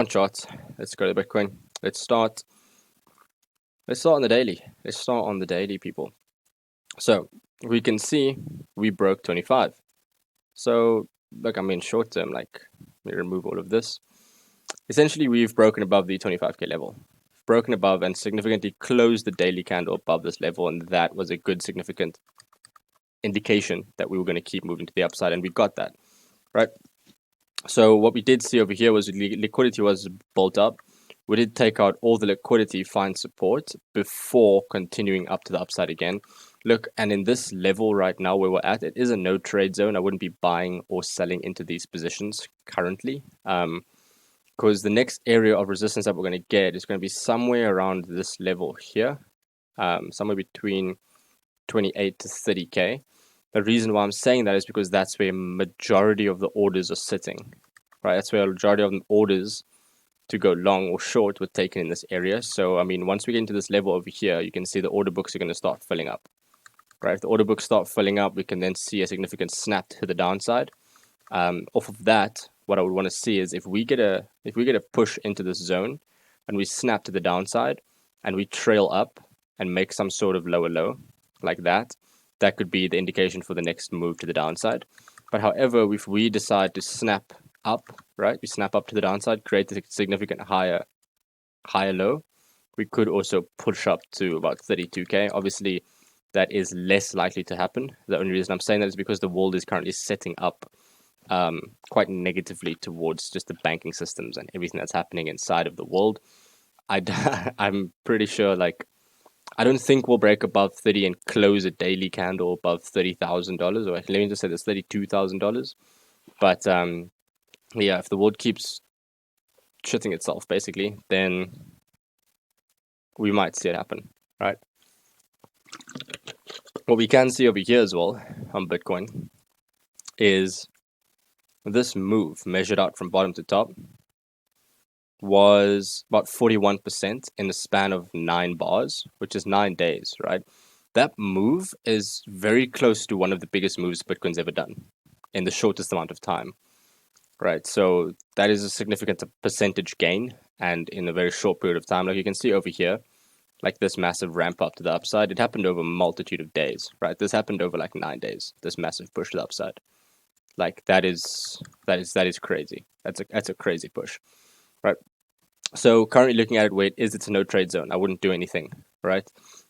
charts. Let's go to Bitcoin. Let's start on the daily. Let's start on the daily, people. So we can see we broke 25. So look, I mean short term, like let me remove all of this. Essentially, we've broken above the 25k level. Broken above and significantly closed the daily candle above this level, and that was a good significant indication that we were going to keep moving to the upside, and we got that, right? So what we did see over here was liquidity was built up. We did take out all the liquidity, find support before continuing up to the upside again. Look, and in this level right now where we're at, it is a no trade zone. I wouldn't be buying or selling into these positions currently, because the next area of resistance that we're going to get is going to be somewhere around this level here, somewhere between 28 to 30k. The reason why I'm saying that is because that's where majority of the orders are sitting, right? That's where a majority of the orders to go long or short were taken in this area. So, I mean, once we get into this level over here, you can see the order books are going to start filling up, right? If the order books start filling up, we can then see a significant snap to the downside. Off of that, what I would want to see is if we get a push into this zone and we snap to the downside and we trail up and make some sort of lower low like that, that could be the indication for the next move to the downside. But however, if we decide to snap up, right, we snap up to the downside, create a significant higher low, we could also push up to about 32k. Obviously, that is less likely to happen. The only reason I'm saying that is because the world is currently setting up quite negatively towards just the banking systems and everything that's happening inside of the world. I'm pretty sure, like, I don't think we'll break above 30 and close a daily candle above $30,000, or let me just say that's $32,000. But yeah, if the world keeps shitting itself, basically, then we might see it happen, right? What we can see over here as well on Bitcoin is this move measured out from bottom to top was about 41% in the span of 9 bars, which is 9 days, right? That move is very close to one of the biggest moves Bitcoin's ever done in the shortest amount of time, right? So that is a significant percentage gain, and in a very short period of time. Like you can see over here, like this massive ramp up to the upside, it happened over a multitude of days, right? This happened over like 9 days, this massive push to the upside. Like that is crazy. That's a crazy push, right? So currently looking at it, wait, is it's a no trade zone? I wouldn't do anything, right?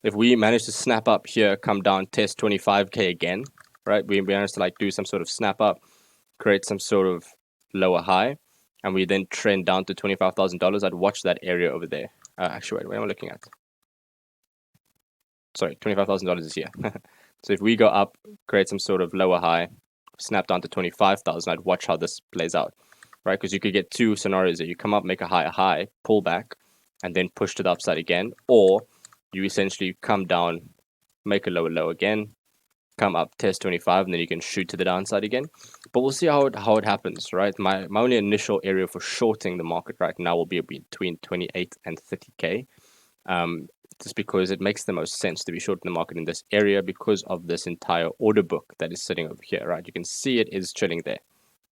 If we manage to snap up here, come down, test 25k again, right? We manage to like do some sort of snap up, create some sort of lower high, and we then trend down to $25,000. I'd watch that area over there. Actually, wait, what am I looking at? Sorry, $25,000 is here. So if we go up, create some sort of lower high, snap down to 25,000, I'd watch how this plays out, right? Because you could get two scenarios that you come up, make a higher high, pull back, and then push to the upside again, or you essentially come down, make a lower low again, come up, test 25, and then you can shoot to the downside again. But we'll see how it happens, right? My only initial area for shorting the market right now will be between 28 and 30k. Just because it makes the most sense to be short in the market in this area because of this entire order book that is sitting over here, right? You can see it is chilling there.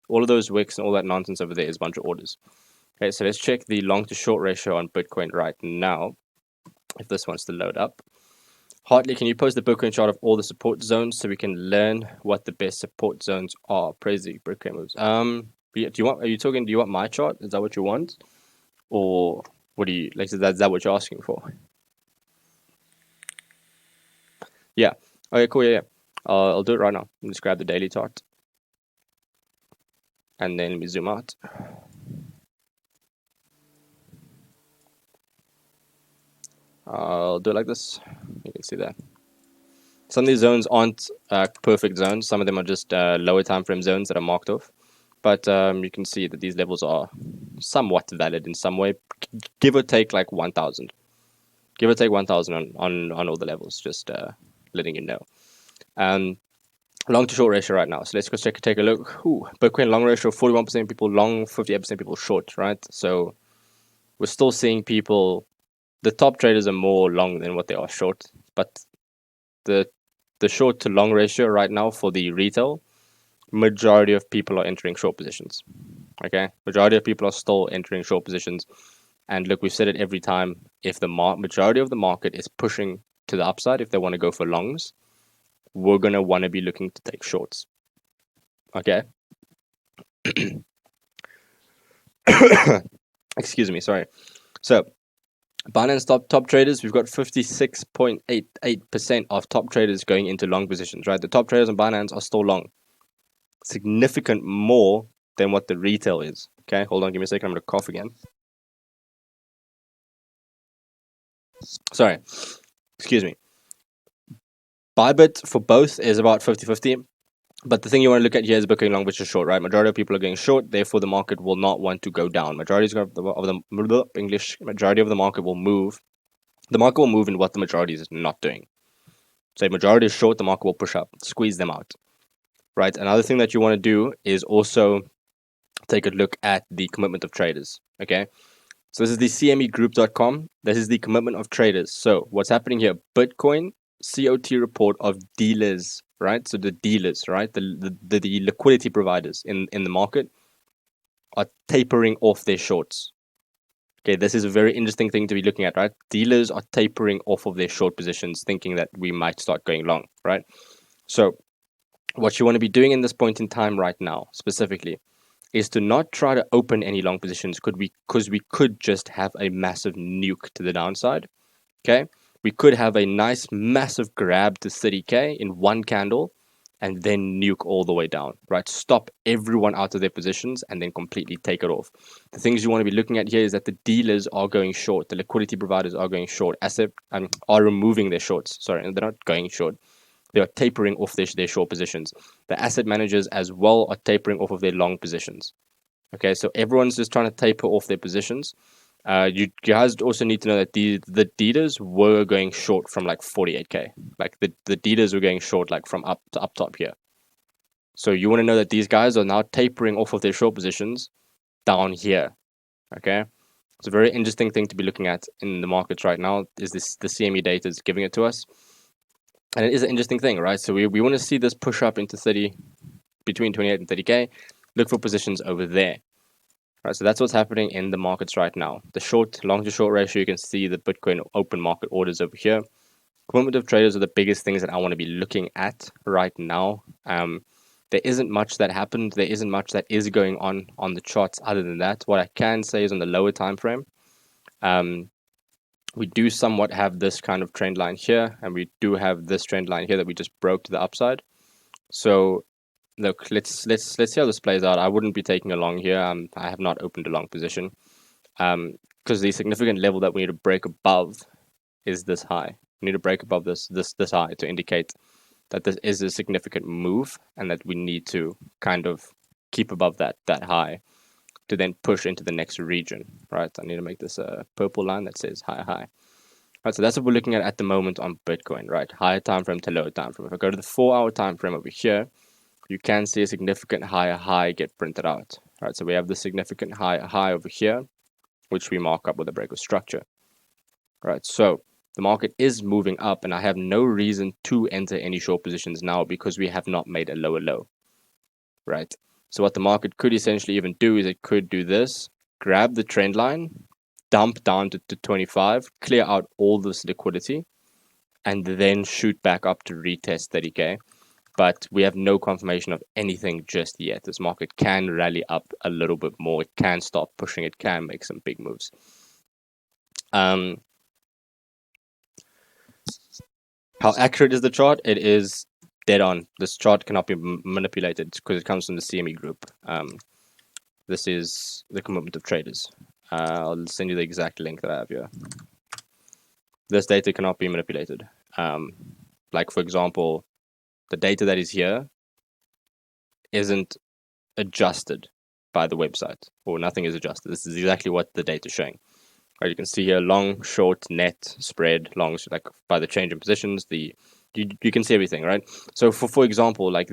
All of those wicks and all that nonsense over there is a bunch of orders. Okay, so let's check the long to short ratio on Bitcoin right now, if this wants to load up. Hartley, can you post the Bitcoin chart of all the support zones so we can learn what the best support zones are? Praise the Bitcoin moves. Do you want my chart? Is that what you want? Or what do you, like, is that what you're asking for? Yeah. Okay, cool. Yeah. I'll do it right now. Just grab the daily chart. And then let me zoom out. I'll do it like this. You can see that. Some of these zones aren't perfect zones. Some of them are just lower time frame zones that are marked off. But you can see that these levels are somewhat valid in some way. Give or take like 1,000. Give or take 1,000 on all the levels. Just letting you know. Long to short ratio right now. So let's go take a look. Bitcoin long ratio, 41% people long, 58% people short, right? So we're still seeing people, the top traders are more long than what they are short, but the short to long ratio right now for the retail, majority of people are entering short positions. Okay, majority of people are still entering short positions. And look, we've said it every time. If the majority of the market is pushing to the upside, if they want to go for longs, we're going to want to be looking to take shorts. Okay. Excuse me, sorry. So, Binance top traders, we've got 56.88% of top traders going into long positions, right? The top traders on Binance are still long. Significant more than what the retail is. Okay, hold on, give me a second. I'm going to cough again. Sorry. Excuse me. Bybit for both is about 50-50. But the thing you want to look at here is Bitcoin long versus short, right? Majority of people are going short, therefore the market will not want to go down. Majority of the majority of the market will move. The market will move in what the majority is not doing. So if majority is short, the market will push up, squeeze them out, right? Another thing that you want to do is also take a look at the commitment of traders. Okay, so this is the cmegroup.com. This is the commitment of traders. So what's happening here? Bitcoin COT report of dealers, right? So the dealers, right? The liquidity providers in the market are tapering off their shorts. Okay, this is a very interesting thing to be looking at, right? Dealers are tapering off of their short positions, thinking that we might start going long, right? So what you want to be doing in this point in time right now, specifically, is to not try to open any long positions because we could just have a massive nuke to the downside. Okay, we could have a nice massive grab to 30k in one candle and then nuke all the way down, right? Stop everyone out of their positions and then completely take it off. The things you want to be looking at here is that the dealers are going short, the liquidity providers are going short, are removing their shorts. Sorry, they're not going short. They are tapering off their short positions. The asset managers as well are tapering off of their long positions. Okay, so everyone's just trying to taper off their positions. You guys also need to know that the dealers were going short from like 48k. Like the dealers were going short like from up top here. So you want to know that these guys are now tapering off of their short positions down here. Okay, it's a very interesting thing to be looking at in the markets right now. Is this the CME data is giving it to us, and it is an interesting thing, right? So we want to see this push up into 30, between 28 and 30k. Look for positions over there. Right, so that's what's happening in the markets right now. The long to short ratio, you can see the Bitcoin open market orders over here. Commitment of traders are the biggest things that I want to be looking at right now. There isn't much that happened. There isn't much that is going on the charts other than that. What I can say is on the lower time frame, we do somewhat have this kind of trend line here, and we do have this trend line here that we just broke to the upside. So look, let's see how this plays out. I wouldn't be taking a long here. I have not opened a long position, because the significant level that we need to break above is this high. We need to break above this high to indicate that this is a significant move and that we need to kind of keep above that high to then push into the next region. Right? I need to make this a purple line that says high high. Right, so that's what we're looking at the moment on Bitcoin. Right, higher time frame to lower time frame. If I go to the 4-hour time frame over here, you can see a significant higher high get printed out. Right, so we have the significant higher high over here, which we mark up with a break of structure. Right, so the market is moving up, and I have no reason to enter any short positions now because we have not made a lower low. Right, so what the market could essentially even do is it could do this, grab the trend line, dump down to 25, clear out all this liquidity, and then shoot back up to retest 30k. But we have no confirmation of anything just yet. This market can rally up a little bit more. It can start pushing. It can make some big moves. How accurate is the chart? It is dead on. This chart cannot be manipulated because it comes from the CME group. This is the commitment of traders. I'll send you the exact link that I have here. This data cannot be manipulated. Like, for example, the data that is here isn't adjusted by the website, or nothing is adjusted. This is exactly what the data is showing. Right, you can see here long, short, net, spread, longs, like by the change in positions, you can see everything, right? So for example, like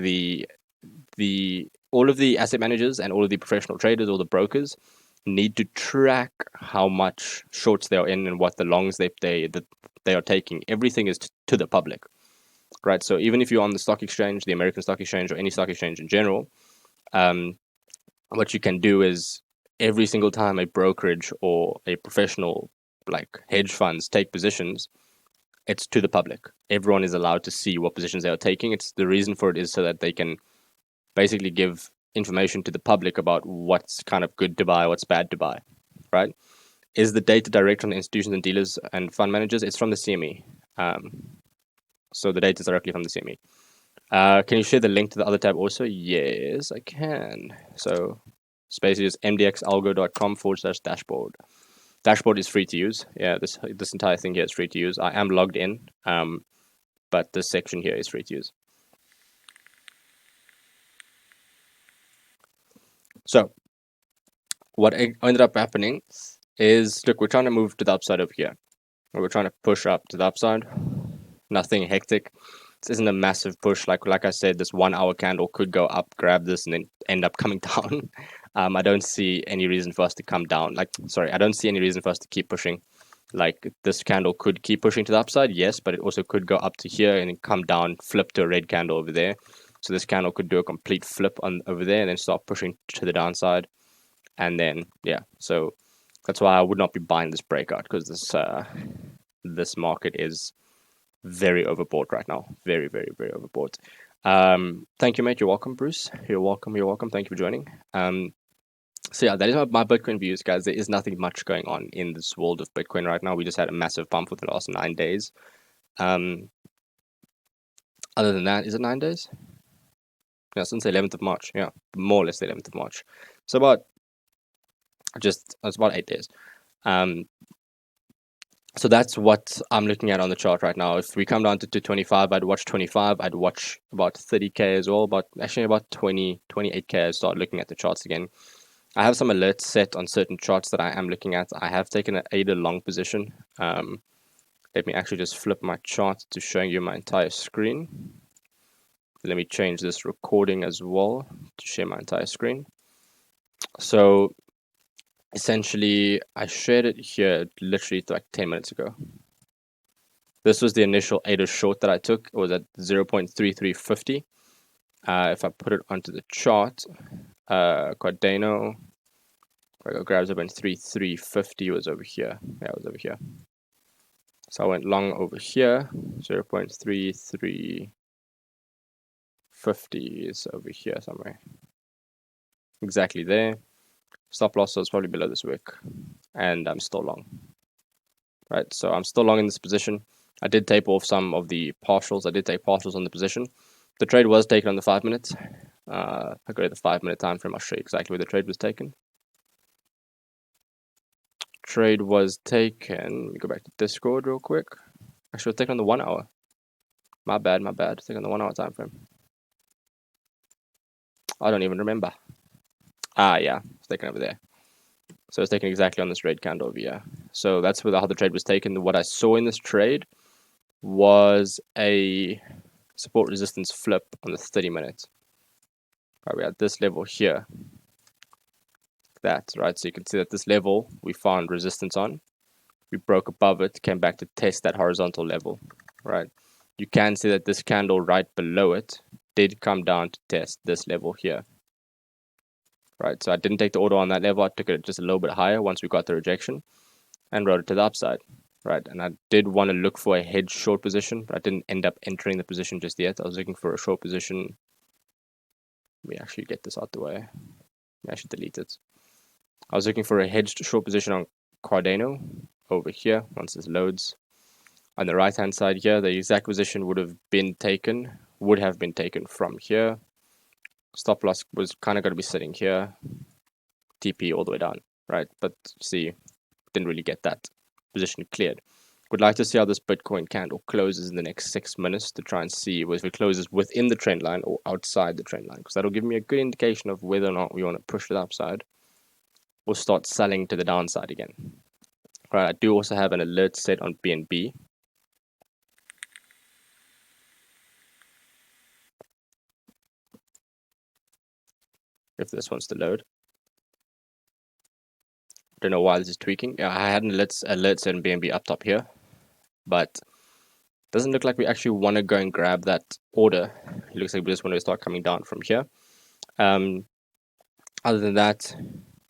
all of the asset managers and all of the professional traders, all the brokers need to track how much shorts they are in and what the longs they are taking. Everything is to the public, right? So even if you're on the stock exchange, the American stock exchange, or any stock exchange in general, what you can do is every single time a brokerage or a professional like hedge funds take positions, it's to the public. Everyone is allowed to see what positions they are taking. It's the reason for it is so that they can basically give information to the public about what's kind of good to buy, what's bad to buy, right? Is the data direct from the institutions and dealers and fund managers? It's from the CME. So the data is directly from the CME. Can you share the link to the other tab also? Yes, I can. So it's basically just mdxalgo.com/dashboard. Dashboard is free to use. Yeah, this entire thing here is free to use. I am logged in, but this section here is free to use. So what ended up happening is, look, we're trying to move to the upside over here. We're trying to push up to the upside. Nothing hectic. This isn't a massive push. Like I said, this 1 hour candle could go up, grab this, and then end up coming down. I don't see any reason for us to come down. I don't see any reason for us to keep pushing. Like this candle could keep pushing to the upside, yes, but it also could go up to here and then come down, flip to a red candle over there. So this candle could do a complete flip on over there and then start pushing to the downside. And then yeah, so that's why I would not be buying this breakout, because this market is very overbought right now. Very, very, very overbought. Thank you, mate. You're welcome, Bruce. You're welcome. You're welcome. Thank you for joining. So yeah, that is my Bitcoin views, guys. There is nothing much going on in this world of Bitcoin right now. We just had a massive pump for the last 9 days. Other than that, is it 9 days? Yeah, since the 11th of March. Yeah, more or less the 11th of March. So it's about 8 days. So that's what I'm looking at on the chart right now. If we come down to 225, I'd watch 25. I'd watch about 30K as well, about 20, 28K. I'd start looking at the charts again. I have some alerts set on certain charts that I am looking at. I have taken an ADA long position. Let me actually just flip my chart to showing you my entire screen. Let me change this recording as well to share my entire screen. So essentially, I shared it here literally like 10 minutes ago. This was the initial ADA short that I took. It was at 0.3350. If I put it onto the chart, Cardano, if I go grab 0.3350, was over here. Yeah, it was over here. So I went long over here. 0.3350 is over here somewhere. Exactly there. Stop loss was probably below this wick, and I'm still long. Right, so I'm still long in this position. I did tape off some of the partials. I did take partials on the position. The trade was taken on the 5 minutes. If I go to the 5 minute time frame, I'll show you exactly where the trade was taken. Trade was taken. Let me go back to Discord real quick. Actually, it was taken on the 1 hour. My bad. Taken on the 1 hour time frame. I don't even remember. Yeah, it's taken over there. So it's taken exactly on this red candle over here. So that's where how the trade was taken. What I saw in this trade was a support resistance flip on the 30 minutes. Right, we're at this level here. That, right? So you can see that this level we found resistance on. We broke above it, came back to test that horizontal level, right? You can see that this candle right below it did come down to test this level here. Right, so I didn't take the order on that level. I took it just a little bit higher once we got the rejection and rode it to the upside. Right, and I did want to look for a hedge short position, but I didn't end up entering the position just yet. I was looking for a short position. Let me actually get this out the way. Let me actually delete it. I was looking for a hedged short position on Cardano over here once this loads. On the right hand side here, the exact position would have been taken from here. Stop loss was kind of going to be sitting here. TP all the way down, right? But see, didn't really get that position cleared. Would like to see how this Bitcoin candle closes in the next 6 minutes to try and see if it closes within the trend line or outside the trend line, because that'll give me a good indication of whether or not we want to push to the upside or start selling to the downside again. Right, I do also have an alert set on BNB. If this wants to load. Don't know why this is tweaking. Yeah, I had an alert set on BNB up top here, but doesn't look like we actually want to go and grab that order. It looks like we just want to start coming down from here. Other than that,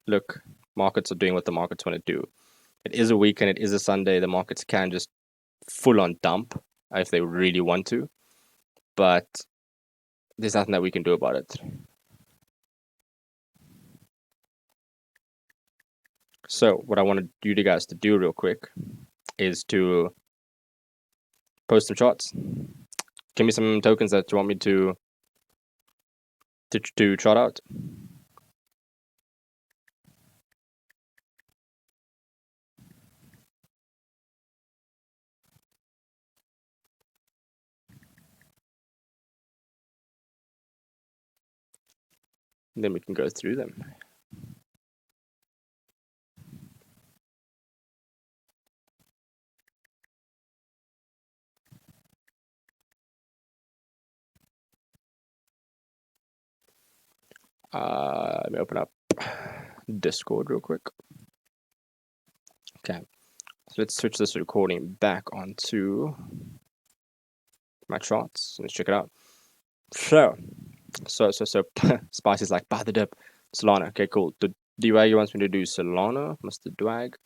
look, markets are doing what the markets want to do. It is a weekend, it is a Sunday. The markets can just full on dump if they really want to, but there's nothing that we can do about it. So what I want you guys to do real quick is to post some charts. Give me some tokens that you want me to chart out. And then we can go through them. Let me open up Discord real quick. Okay, so let's switch this recording back onto my charts. Let's check it out. So Spicy's like, buy the dip. Solana. Okay, cool. The DWAG wants me to do Solana. Mr. Dwag.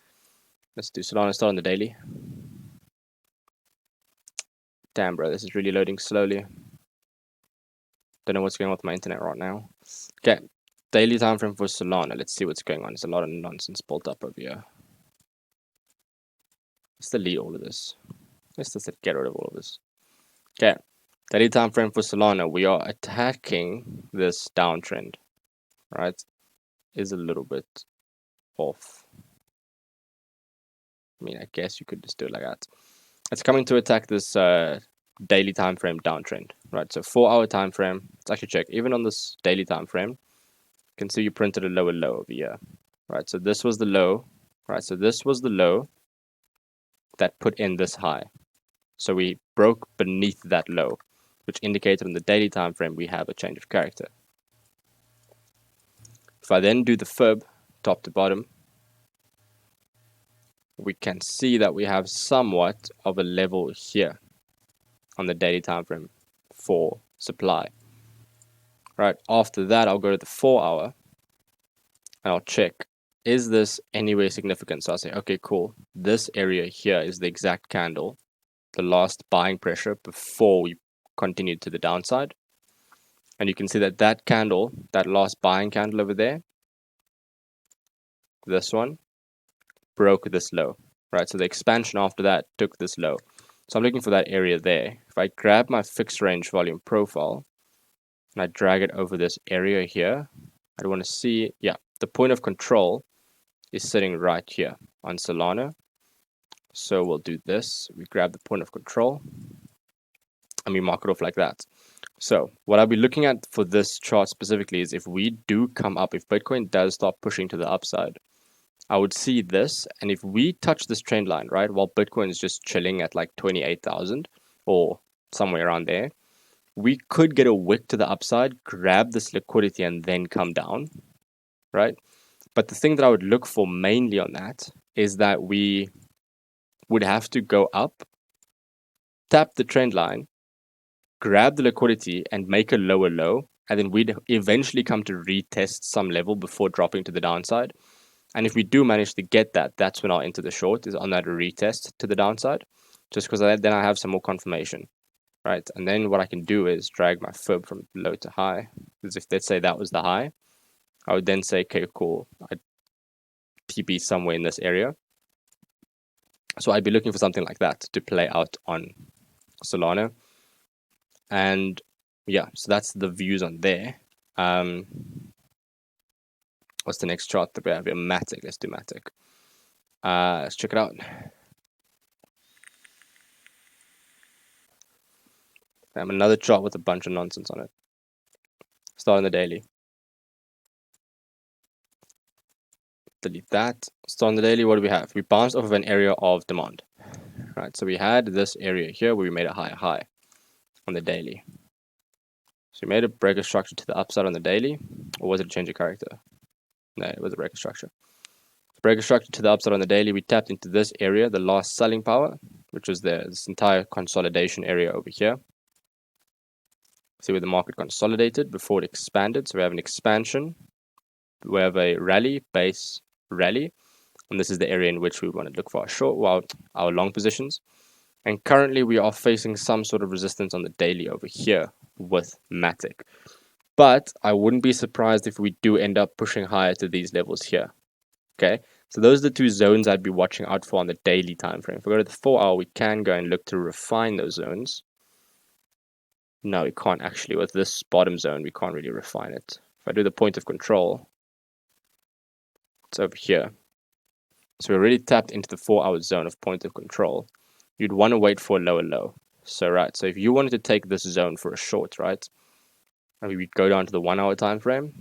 Let's do Solana. Start on the daily. Damn, bro, this is really loading slowly. Don't know what's going on with my internet right now. Okay, daily time frame for Solana. Let's see what's going on. There's a lot of nonsense built up over here. Let's delete all of this. Let's just get rid of all of this. Okay, daily time frame for Solana. We are attacking this downtrend. Right, is a little bit off. I mean, I guess you could just do it like that. It's coming to attack this daily time frame downtrend. Right, so 4-hour time frame. Let's actually check. Even on this daily time frame, you can see you printed a lower low over here. Right, so this was the low. Right, so this was the low that put in this high. So we broke beneath that low, which indicated on the daily time frame we have a change of character. If I then do the fib top to bottom, we can see that we have somewhat of a level here on the daily time frame for supply. Right, after that I'll go to the 4-hour and I'll check, is this anywhere significant? So I'll say, okay, cool, this area here is the exact candle, the last buying pressure before we continued to the downside. And you can see that that candle, that last buying candle over there, this one, broke this low, right? So the expansion after that took this low. So I'm looking for that area there. If I grab my fixed range volume profile and I drag it over this area here, I want to see, yeah, the point of control is sitting right here on Solana. So we'll do this. We grab the point of control and we mark it off like that. So what I'll be looking at for this chart specifically is if we do come up, if Bitcoin does start pushing to the upside, I would see this. And if we touch this trend line, right, while Bitcoin is just chilling at like 28,000 or somewhere around there, we could get a wick to the upside, grab this liquidity and then come down, right? But the thing that I would look for mainly on that is that we would have to go up, tap the trend line, grab the liquidity and make a lower low, and then we'd eventually come to retest some level before dropping to the downside. And if we do manage to get that, that's when I'll enter the short, is on that retest to the downside, just because then I have some more confirmation, right? And then what I can do is drag my fib from low to high, because if let's say that was the high, I would then say, okay, cool, I'd TP somewhere in this area. So I'd be looking for something like that to play out on Solana. And yeah, so that's the views on there. What's the next chart that we have here? Matic. Let's do Matic. Let's check it out. I have another chart with a bunch of nonsense on it. Start on the daily. Delete that. Start on the daily. What do we have? We bounced off of an area of demand. Right. So we had this area here where we made a high on the daily. So we made a breaker structure to the upside on the daily, or was it a change of character? No, it was a breaker structure. Breaker structure to the upside on the daily, we tapped into this area, the last selling power, which was this entire consolidation area over here. See where the market consolidated before it expanded. So we have an expansion a rally, base, rally, and this is the area in which we want to look for our short, well, our long positions. And currently we are facing some sort of resistance on the daily over here with Matic. But I wouldn't be surprised if we do end up pushing higher to these levels here. Okay, so those are the two zones I'd be watching out for on the daily time frame. If we go to the 4 hour, we can go and look to refine those zones. No, we can't actually. With this bottom zone, we can't really refine it. If I do the point of control, it's over here. So we're already tapped into the 4 hour zone of point of control. You'd want to wait for a lower low. So right, so if you wanted to take this zone for a short, right, and we'd go down to the 1 hour time frame,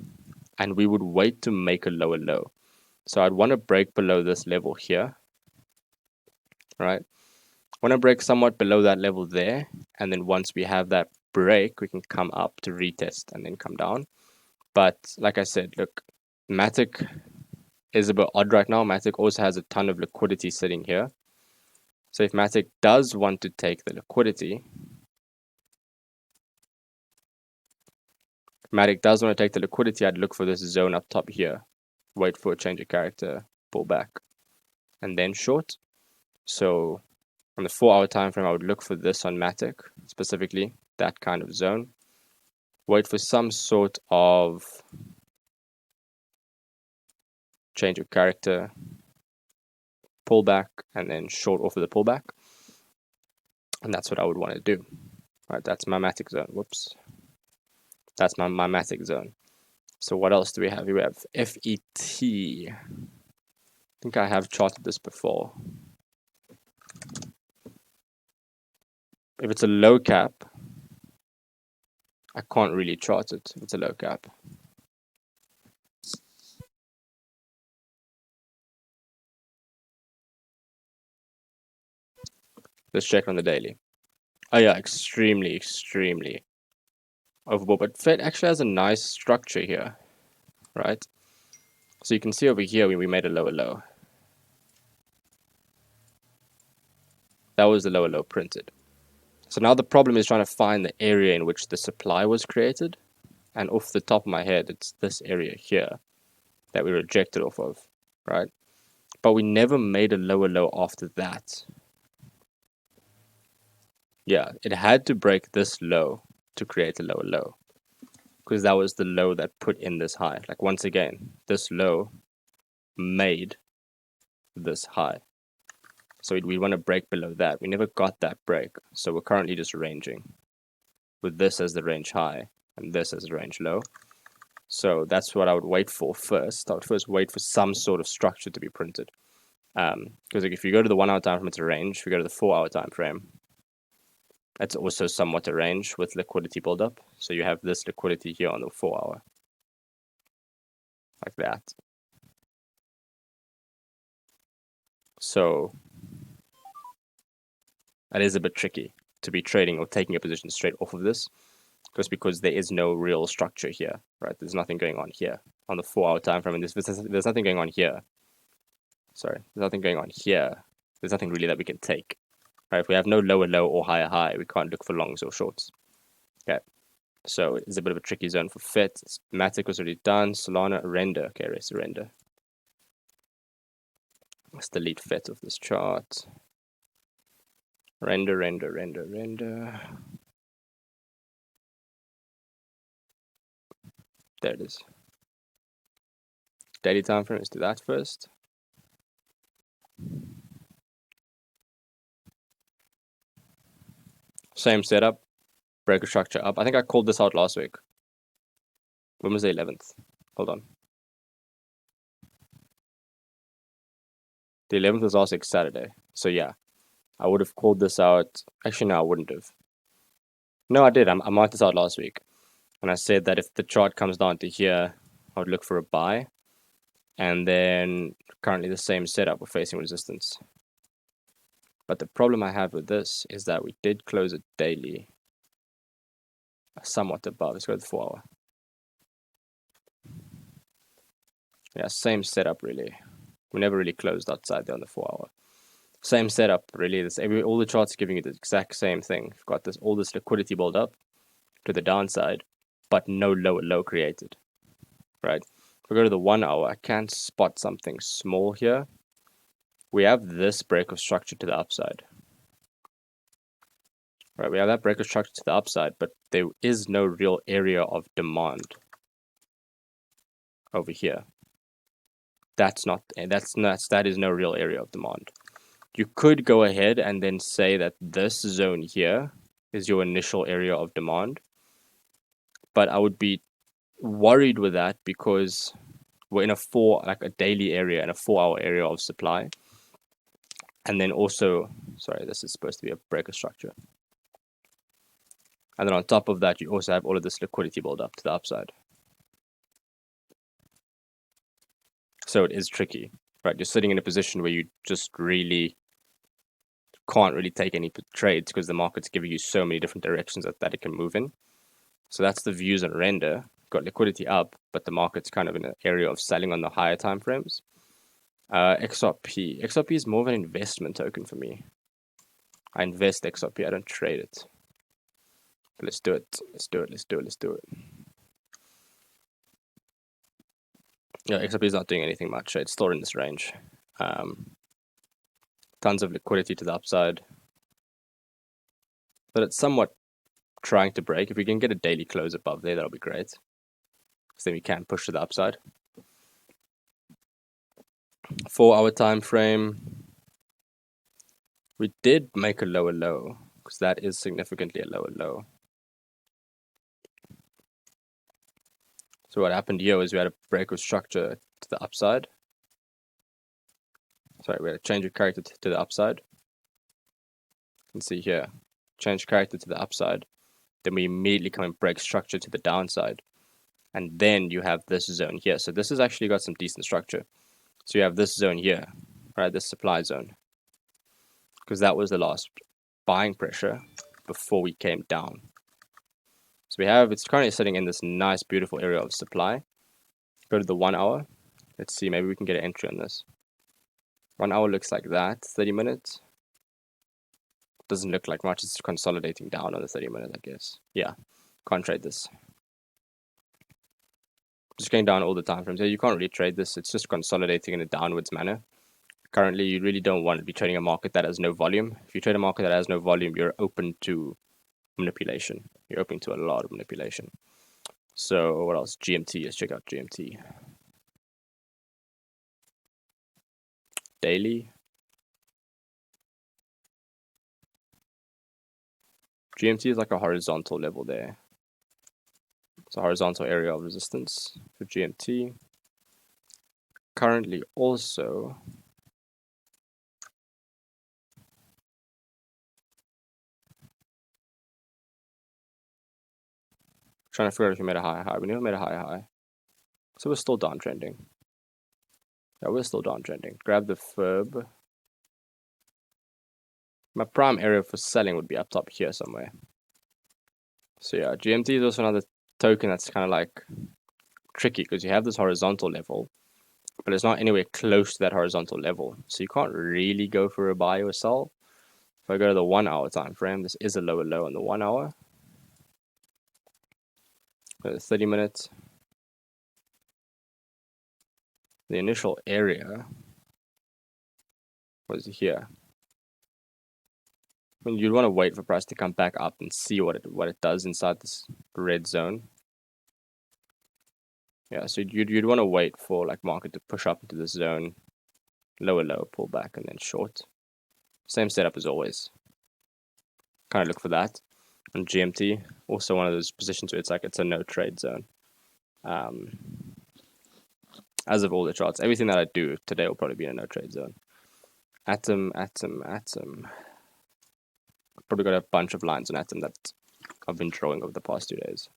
and we would wait to make a lower low. So I'd want to break below this level here, right? Want to break somewhat below that level there, and then once we have that break, we can come up to retest and then come down. But like I said, look, Matic is a bit odd right now. Matic also has a ton of liquidity sitting here. So if Matic does want to take the liquidity, I'd look for this zone up top here, wait for a change of character, pull back, and then short. So on the 4 hour time frame, I would look for this on Matic, specifically that kind of zone. Wait for some sort of change of character, pullback, and then short off of the pullback. And that's what I would want to do. Right, that's my Matic zone. Whoops. That's my Matic zone. So what else do we have? We have FET. I think I have charted this before. If it's a low cap, I can't really chart it if it's a low cap. Let's check on the daily. Oh yeah, extremely overbought. But FET actually has a nice structure here, right? So you can see over here we made a lower low. That was the lower low printed. So now the problem is trying to find the area in which the supply was created. And off the top of my head, it's this area here that we rejected off of, right? But we never made a lower low after that. Yeah, it had to break this low to create a lower low, because that was the low that put in this high. Like once again, this low made this high. So we want to break below that. We never got that break. So we're currently just ranging with this as the range high and this as the range low. So that's what I would wait for first. I would first wait for some sort of structure to be printed. Because like if you go to the 1 hour time frame, it's a range. If you go to the 4 hour time frame, that's also somewhat a range with liquidity buildup. So you have this liquidity here on the 4 hour. Like that. So that is a bit tricky to be trading or taking a position straight off of this, just because there is no real structure here, right? There's nothing going on here on the 4 hour time frame, and there's nothing going on here. Sorry, there's nothing going on here. There's nothing really that we can take, right? If we have no lower low or higher high, we can't look for longs or shorts. Okay, so it's a bit of a tricky zone for FET. Matic was already done. Solana, render. Okay, erase render. Let's delete FET off this chart. Render. There it is. Daily time frame, let's do that first. Same setup, breaker structure up. I think I called this out last week. When was the 11th? Hold on. The 11th was last week, Saturday. So yeah, I would have called this out. Actually, no, I wouldn't have. No, I did. I marked this out last week. And I said that if the chart comes down to here, I would look for a buy. And then currently the same setup, we're facing resistance. But the problem I have with this is that we did close it daily somewhat above. Let's go to the 4 hour. Yeah, same setup really. We never really closed outside there on the 4 hour. Same setup really. All the charts are giving you the exact same thing. You've got all this liquidity build up to the downside, but no lower low created, right? If we go to the 1 hour, I can spot something small here. We have this break of structure to the upside. Right, we have that break of structure to the upside, but there is no real area of demand over here. That is no real area of demand. You could go ahead and then say that this zone here is your initial area of demand, but I would be worried with that because we're in a daily area and a 4-hour area of supply. And then also, sorry, this is supposed to be a breaker structure. And then on top of that, you also have all of this liquidity build up to the upside. So it is tricky, right? You're sitting in a position where you just really can't really take any trades because the market's giving you so many different directions that it can move in. So that's the views on render. Got liquidity up, but the market's kind of in an area of selling on the higher time frames. XRP. XRP is more of an investment token for me. I invest XRP, I don't trade it. But let's do it. Let's do it. Yeah, XRP is not doing anything much. It's still in this range. Tons of liquidity to the upside. But it's somewhat trying to break. If we can get a daily close above there, that'll be great. Because then we can push to the upside. 4-hour time frame. We did make a lower low, because that is significantly a lower low. So what happened here was we had a break of structure to the upside. Sorry, we had a change of character to the upside. You can see here, change character to the upside. Then we immediately come and break structure to the downside. And then you have this zone here. So this has actually got some decent structure. So you have this zone here, right? This supply zone. Because that was the last buying pressure before we came down. So it's currently sitting in this nice, beautiful area of supply. Go to the 1 hour. Let's see, maybe we can get an entry on this. 1 hour looks like that. 30 minutes. Doesn't look like much. It's consolidating down on the 30 minute, I guess. Yeah, can't trade this. Just going down all the time frames. Yeah, you can't really trade this. It's just consolidating in a downwards manner. Currently, you really don't want to be trading a market that has no volume. If you trade a market that has no volume, you're open to manipulation. You're open to a lot of manipulation. So what else? GMT. Let's check out GMT. Daily. GMT is like a horizontal level there. It's a horizontal area of resistance for GMT. Currently also trying to figure out if we made a higher high. We never made a higher high. So we're still downtrending. Yeah, we're still downtrending. Grab the FIB. My prime area for selling would be up top here somewhere. So yeah, GMT is also another token that's kind of like tricky because you have this horizontal level, but it's not anywhere close to that horizontal level. So you can't really go for a buy or sell. If I go to the 1 hour time frame, this is a lower low on the 1 hour. Go to 30 minutes. The initial area was here. I mean, you'd want to wait for price to come back up and see what it does inside this red zone. Yeah, so you'd want to wait for like market to push up into this zone, lower low, pull back, and then short. Same setup as always. Kind of look for that. And GMT, also one of those positions where it's a no trade zone. As of all the charts, everything that I do today will probably be in a no trade zone. Atom. Probably got a bunch of lines on Atom that I've been drawing over the past 2 days.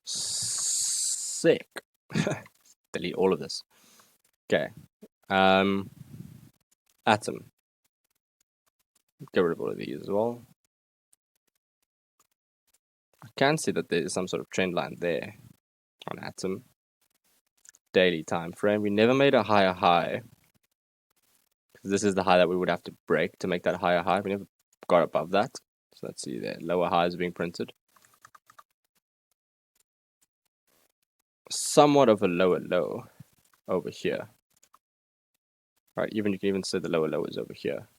Sick. Delete all of this. Okay. Atom. Get rid of all of these as well. I can see that there is some sort of trend line there on Atom. Daily time frame. We never made a higher high. This is the high that we would have to break to make that higher high. We never got above that. So let's see there. Lower highs being printed. Somewhat of a lower low over here. Right, even you can even say the lower low is over here.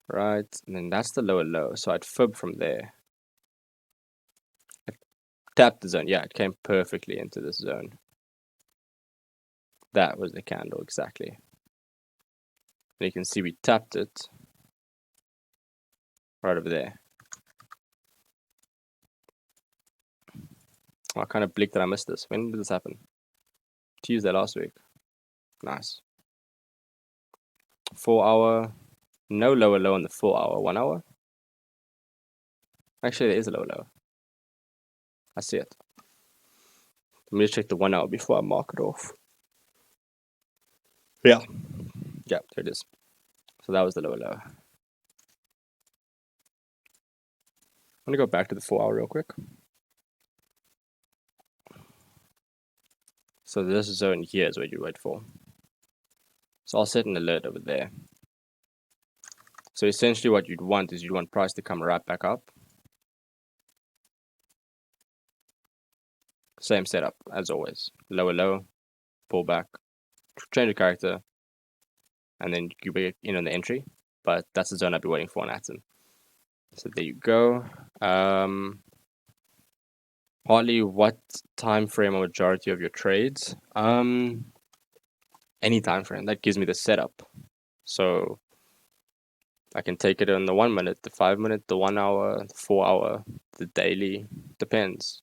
Right, and then that's the lower low. So I'd fib from there. I tapped the zone. Yeah, it came perfectly into this zone. That was the candle exactly. And you can see we tapped it right over there. Oh, I kind of blinked that I missed this. When did this happen? Tuesday last week. Nice. 4 hour. No lower low on the 4 hour. 1 hour. Actually, there is a lower low. I see it. Let me just check the 1 hour before I mark it off. Yeah. Yeah, there it is. So that was the lower low. I'm going to go back to the 4 hour real quick. So this zone here is what you wait for. So I'll set an alert over there. So essentially what you'd want is you'd want price to come right back up. Same setup as always. Lower low, pull back, change the character, and then you be in on the entry. But that's the zone I'd be waiting for on Atom. So there you go. Harley, what time frame are majority of your trades? Any time frame. That gives me the setup. So I can take it on the 1 minute, the 5 minute, the 1 hour, the 4 hour, the daily. Depends.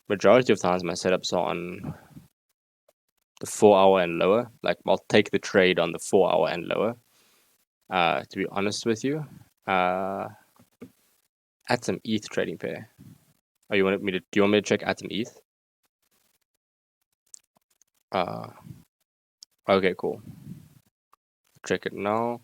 Majority of times my setups are on the 4 hour and lower. Like I'll take the trade on the 4 hour and lower. To be honest with you, Atom ETH trading pair. Oh, do you want me to check Atom ETH? Okay, cool. Check it now.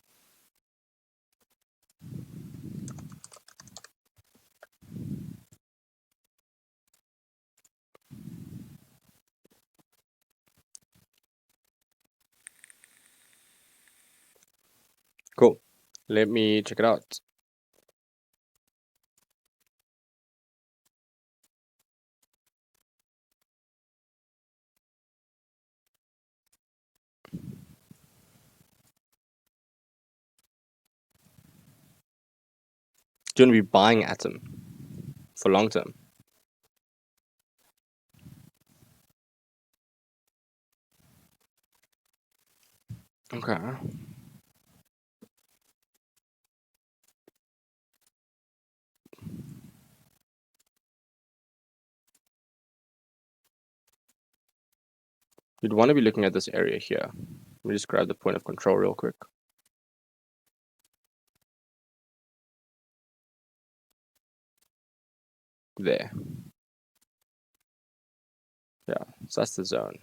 Cool. Let me check it out. Do you want to be buying Atom for long term? Okay. You'd want to be looking at this area here. Let me just grab the point of control real quick. There. Yeah, so that's the zone.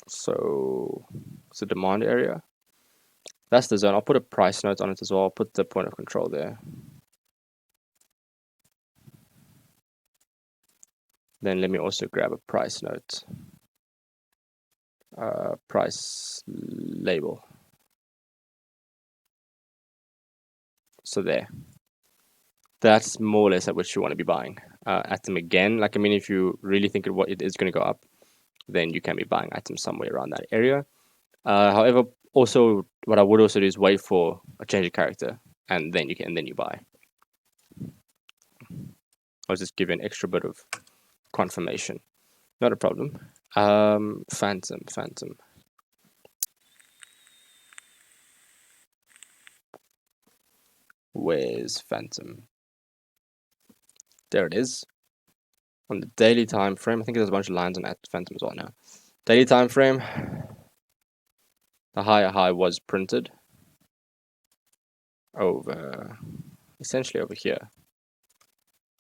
So it's a demand area. That's the zone. I'll put a price note on it as well. I'll put the point of control there. Then let me also grab a price note. Price label. So there. That's more or less at which you want to be buying. Atom again, like I mean, if you really think what it is going to go up, then you can be buying items somewhere around that area. However, also what I would also do is wait for a change of character, and then you buy. I'll just give you an extra bit of confirmation. Not a problem. Phantom. Where's Phantom? There it is. On the daily time frame, I think there's a bunch of lines on that Phantom as well now. Daily time frame, the higher high was printed over, essentially over here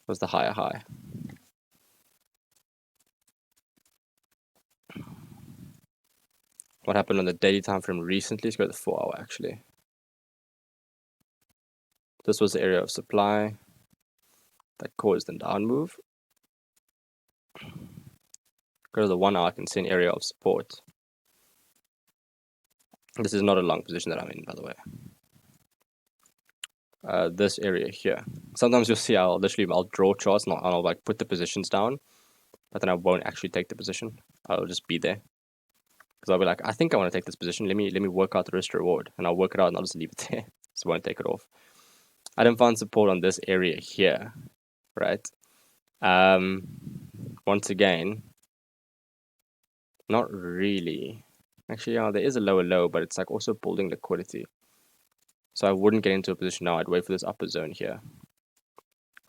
was the higher high. What happened on the daily time frame recently? Let's go to the 4 hour actually. This was the area of supply that caused the down move. Go to the 1 hour, I can see an area of support. This is not a long position that I'm in, by the way. This area here. Sometimes you'll see I'll draw charts and I'll like put the positions down, but then I won't actually take the position. I'll just be there. Because I'll be like, I think I want to take this position. Let me work out the risk to reward. And I'll work it out and I'll just leave it there. Just won't take it off. I didn't find support on this area here. Right? Once again, not really. Actually, yeah, there is a lower low, but it's like also building liquidity. So I wouldn't get into a position now. I'd wait for this upper zone here.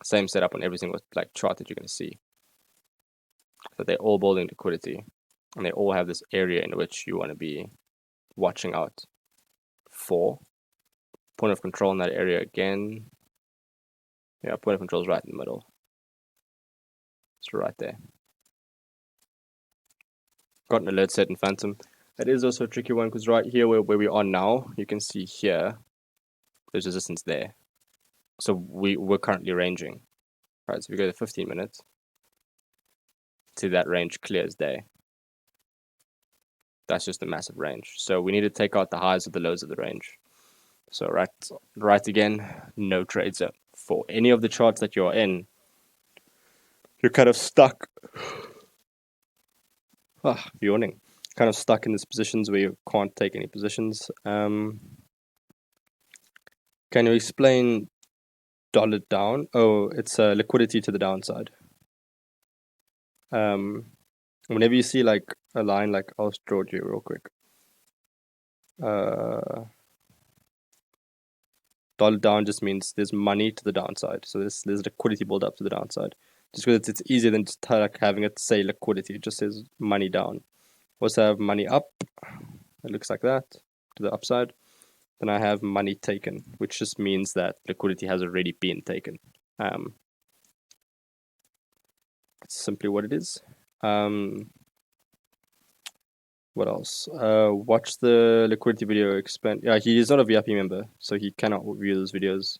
Same setup on every single like chart that you're going to see. So they're all building liquidity. And they all have this area in which you want to be watching out for. Point of control in that area again. Yeah, point of control is right in the middle. It's right there. Got an alert set in Phantom. That is also a tricky one because right here where we are now, you can see here, there's resistance there. So we're currently ranging. Right, so if we go to 15 minutes, see that range clear as day. That's just a massive range. So we need to take out the highs of the lows of the range. So right again, no trades. So for any of the charts that you're in, you're kind of stuck. Yawning. Kind of stuck in these positions where you can't take any positions. Can you explain dollar down? Oh, it's liquidity to the downside. Whenever you see like a line, like I'll draw it you real quick. Dollar down just means there's money to the downside. So there's liquidity build up to the downside. Just because it's easier than just like having it say liquidity. It just says money down. Also have money up. It looks like that to the upside. Then I have money taken, which just means that liquidity has already been taken. It's simply what it is. What else? Watch the liquidity video expand. Yeah, he is not a VIP member, so he cannot view those videos.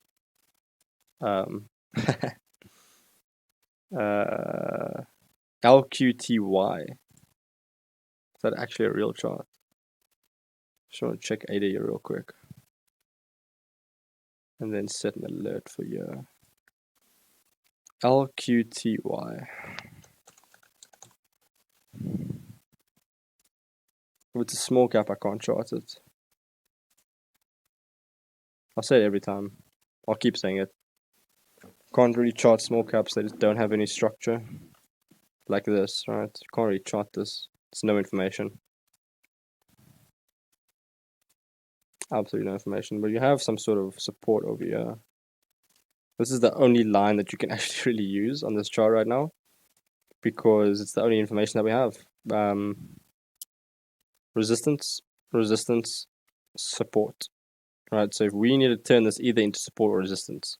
LQTY. Is that actually a real chart? Just want to check ADA here real quick. And then set an alert for you. LQTY. If it's a small cap, I can't chart it. I'll say it every time. I'll keep saying it. Can't really chart small caps, they just don't have any structure. Like this, right? You can't really chart this. It's no information. Absolutely no information. But you have some sort of support over here. This is the only line that you can actually really use on this chart right now. Because it's the only information that we have. Resistance, resistance, support. Right, so if we need to turn this either into support or resistance.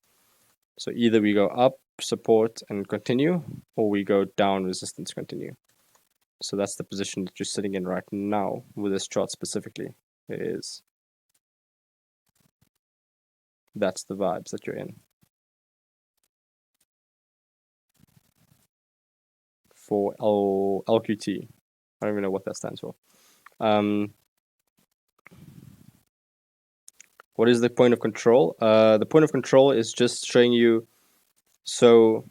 So either we go up, support, and continue, or we go down, resistance, continue. So that's the position that you're sitting in right now with this chart specifically. That's the vibes that you're in. For LQT. I don't even know what that stands for. What is the point of control? The point of control is just showing you, so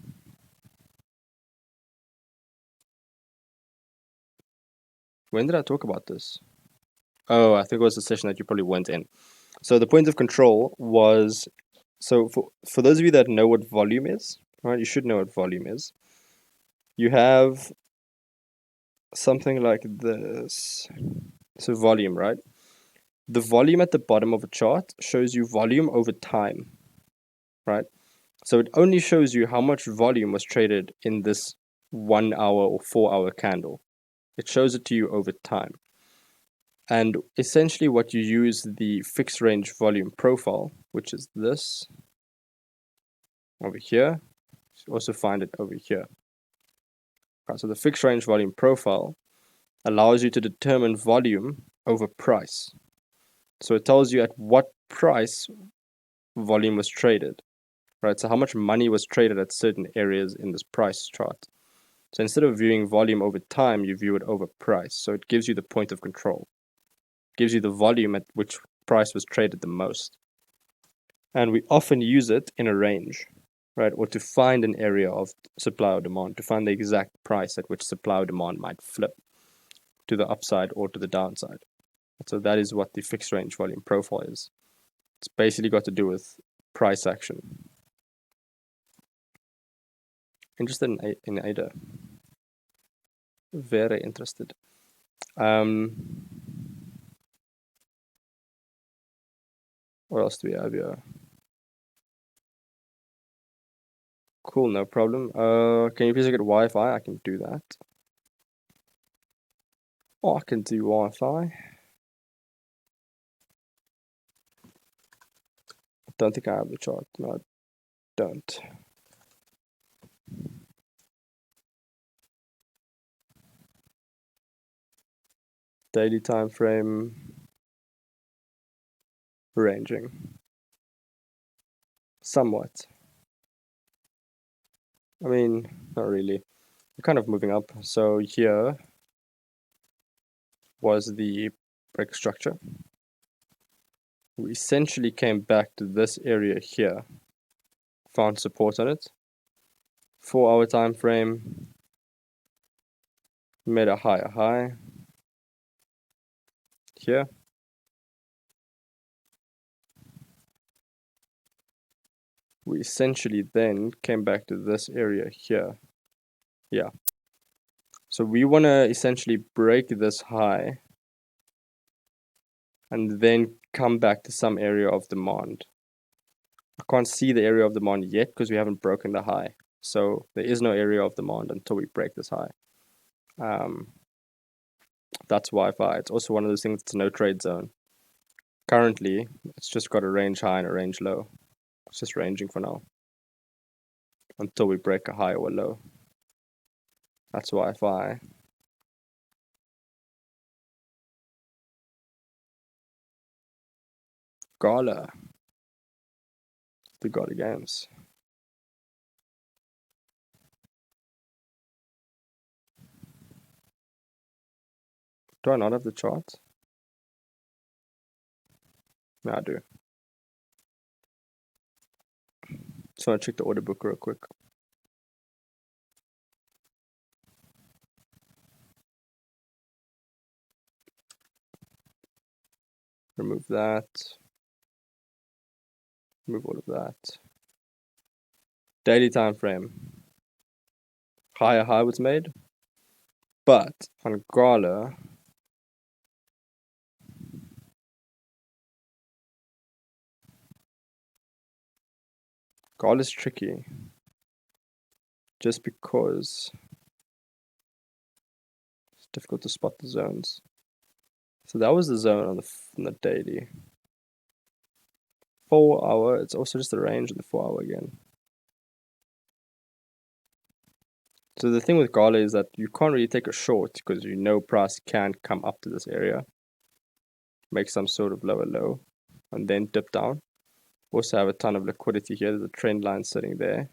when did I talk about this? Oh, I think it was the session that you probably went in. So the point of control was, so for those of you that know what volume is, right, you should know what volume is. You have something like this. So volume, right? The volume at the bottom of a chart shows you volume over time, right? So it only shows you how much volume was traded in this 1 hour or 4 hour candle. It shows it to you over time. And essentially what you use the fixed range volume profile, which is this over here. You also find it over here. Right, so the fixed range volume profile allows you to determine volume over price. So it tells you at what price volume was traded, right? So how much money was traded at certain areas in this price chart. So instead of viewing volume over time, you view it over price. So it gives you the point of control. It gives you the volume at which price was traded the most. And we often use it in a range, right? Or to find an area of supply or demand, to find the exact price at which supply or demand might flip to the upside or to the downside. So that is what the fixed range volume profile is. It's basically got to do with price action. Interested in ADA? Very interested. What else do we have here? Cool, no problem. Can you please get Wi-Fi? I can do that. Oh, I can do Wi-Fi. I don't think I have the chart. No, I don't. Daily time frame. Ranging. Somewhat. I mean, not really. We're kind of moving up. So here was the break structure. We essentially came back to this area here, found support on it. 4-hour time frame, made a higher high here. We essentially then came back to this area here. Yeah. So we want to essentially break this high and then come back to some area of demand. I can't see the area of demand yet because we haven't broken the high. So there is no area of demand until we break this high. That's Wi-Fi. It's also one of those things, it's a no trade zone. Currently, it's just got a range high and a range low. It's just ranging for now until we break a high or a low. That's Wi-Fi. Gala. The Gala Games. Do I not have the chart? No, I do. Just want to check the order book real quick. Remove that. Remove all of that. Daily time frame. Higher high was made. But on Gala, Gala is tricky. Just because it's difficult to spot the zones. So that was the zone on the daily. 4-hour, it's also just the range of the 4-hour again. So the thing with Gala is that you can't really take a short because you know price can come up to this area, make some sort of lower low, and then dip down. Also have a ton of liquidity here. There's a trend line sitting there.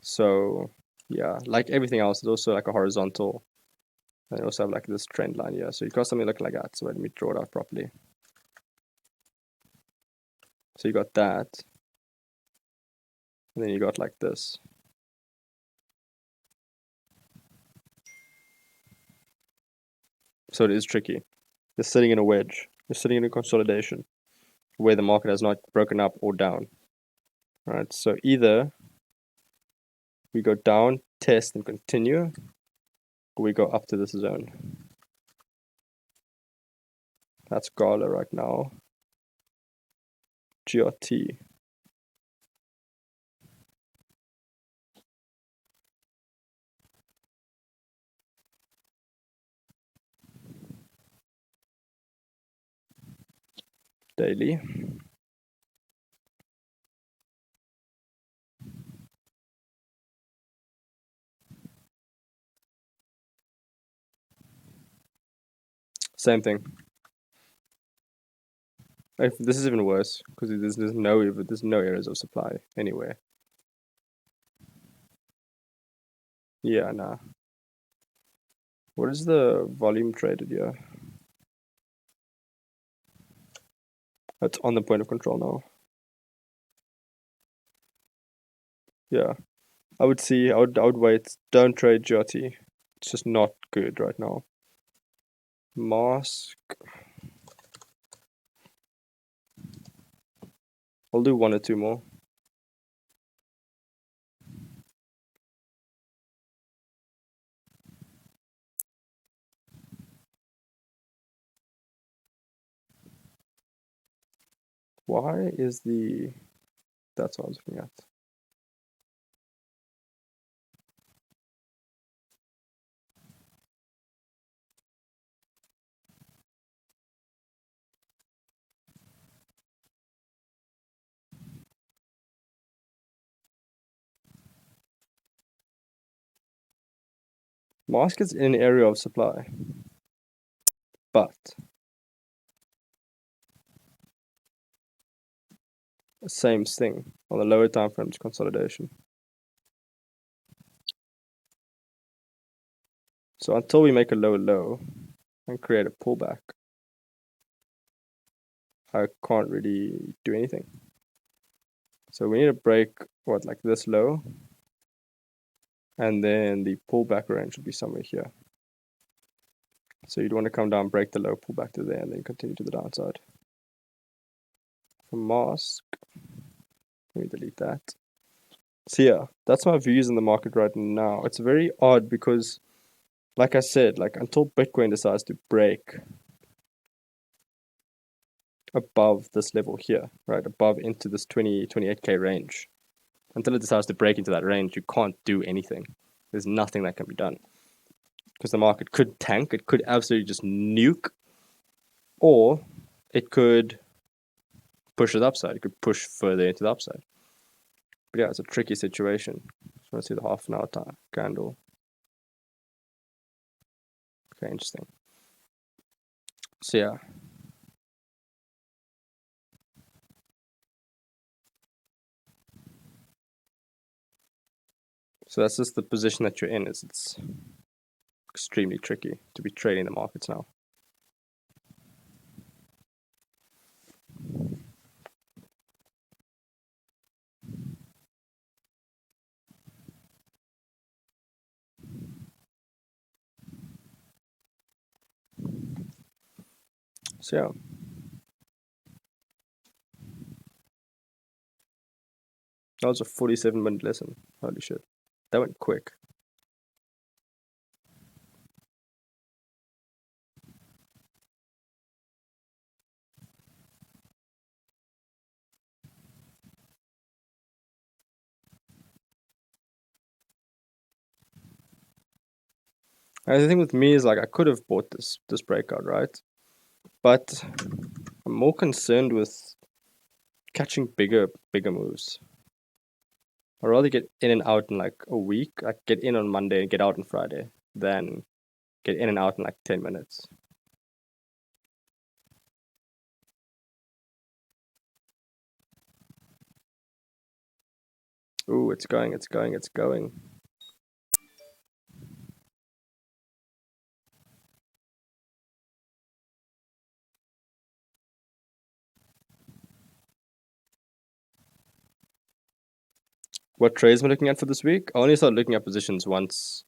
So yeah, like everything else, it's also like a horizontal. And you also have like this trend line here. So you got something looking like that. So let me draw it out properly. So you got that. And then you got like this. So it is tricky. You're sitting in a wedge. You're sitting in a consolidation where the market has not broken up or down. All right, so either we go down, test, and continue, or we go up to this zone. That's Gala right now. GRT. Daily. Same thing. If this is even worse because there's no areas of supply anywhere. Yeah, nah. What is the volume traded here? That's on the point of control now. Yeah, I would see. I would wait. Don't trade GRT. It's just not good right now. Mask. I'll do one or two more. Why is the... That's what I was looking at. Mask is in area of supply, but same thing on the lower time frames consolidation. So until we make a lower low and create a pullback, I can't really do anything. So we need to break what, like this low, and then the pullback range should be somewhere here. So you'd want to come down, break the low, pull back to there, and then continue to the downside. For mask, let me delete that. So yeah, that's my views in the market right now. It's very odd because, like I said, like until Bitcoin decides to break above this level here, right, above into this 28K range, until it decides to break into that range, you can't do anything. There's nothing that can be done because the market could tank. It could absolutely just nuke, or it could push it upside. It could push further into the upside. But yeah, it's a tricky situation. Just want to see the half an hour time candle. Okay, interesting. So yeah. So that's just the position that you're in. It's extremely tricky to be trading the markets now. So yeah. That was a 47-minute lesson. Holy shit. That went quick. And the thing with me is like I could have bought this breakout, right? But I'm more concerned with catching bigger moves. I'd rather get in and out in like a week. Like get in on Monday and get out on Friday than get in and out in like 10 minutes. Ooh, it's going. What trades am I looking at for this week? I only start looking at positions once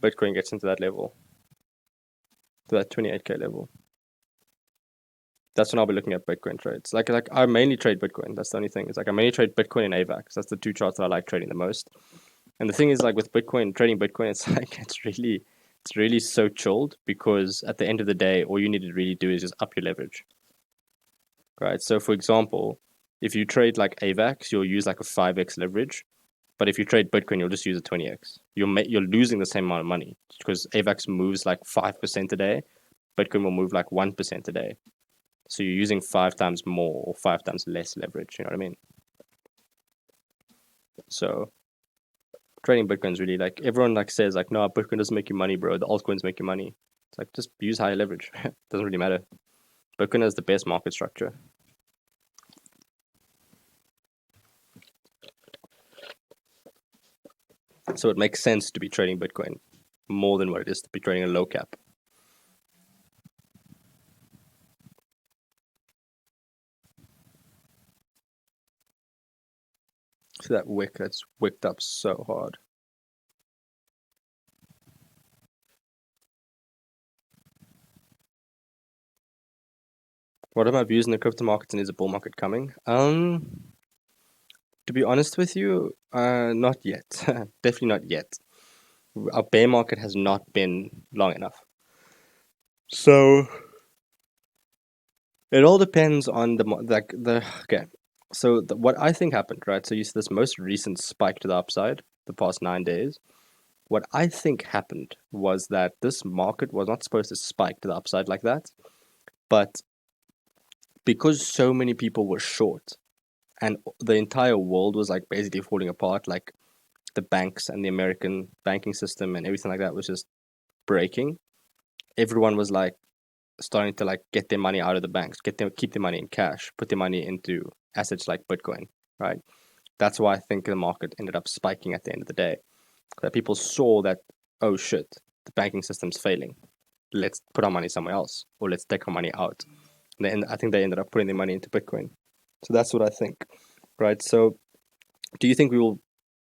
Bitcoin gets into that level, to that 28K level. That's when I'll be looking at Bitcoin trades. Like I mainly trade Bitcoin. That's the only thing. It's like I mainly trade Bitcoin and AVAX. That's the two charts that I like trading the most. And the thing is, like with Bitcoin, trading Bitcoin, it's like it's really so chilled because at the end of the day, all you need to really do is just up your leverage. Right. So for example, if you trade like AVAX, you'll use like a 5x leverage. But if you trade Bitcoin, you'll just use a 20x. You're losing the same amount of money because AVAX moves like 5% a day. Bitcoin will move like 1% a day. So you're using 5 times more or 5 times less leverage. You know what I mean? So trading Bitcoin is really like everyone like says like, no, Bitcoin doesn't make you money, bro. The altcoins make you money. It's like just use higher leverage. Doesn't really matter. Bitcoin has the best market structure. So it makes sense to be trading Bitcoin more than what it is to be trading a low cap. See that wick that's wicked up so hard. What are my views in the crypto markets, and is a bull market coming? To be honest with you, not yet. Definitely not yet. Our bear market has not been long enough. So it all depends on okay. So what I think happened, right? So you see this most recent spike to the upside, the past 9 days. What I think happened was that this market was not supposed to spike to the upside like that, but because so many people were short and the entire world was like basically falling apart, like the banks and the American banking system and everything like that was just breaking. Everyone was like starting to like get their money out of the banks, keep their money in cash, put their money into assets like Bitcoin, right? That's why I think the market ended up spiking at the end of the day. That people saw that, oh shit, the banking system's failing. Let's put our money somewhere else, or let's take our money out. And I think they ended up putting their money into Bitcoin. So that's what I think, right? So do you think we will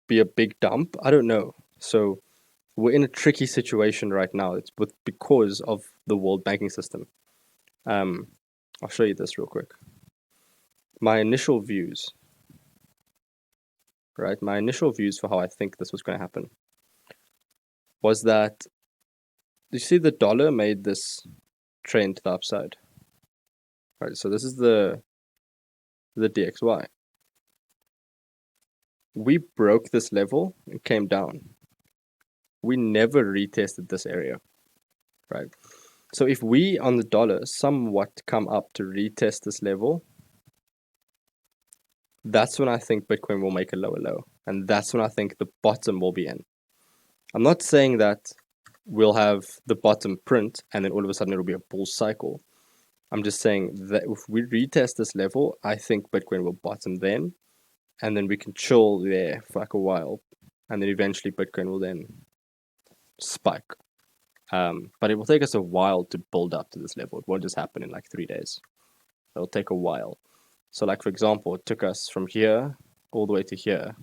be a big dump? I don't know. So we're in a tricky situation right now. It's because of the world banking system. I'll show you this real quick. My initial views, right? My initial views for how I think this was going to happen was that you see the dollar made this trend to the upside, right? So this is the DXY. We broke this level and came down. We never retested this area, right? So if we on the dollar somewhat come up to retest this level, that's when I think Bitcoin will make a lower low. And that's when I think the bottom will be in. I'm not saying that we'll have the bottom print and then all of a sudden it'll be a bull cycle. I'm just saying that if we retest this level, I think Bitcoin will bottom then, and then we can chill there for like a while, and then eventually Bitcoin will then spike. But it will take us a while to build up to this level. It won't just happen in like 3 days. It'll take a while. So like, for example, it took us from here all the way to here.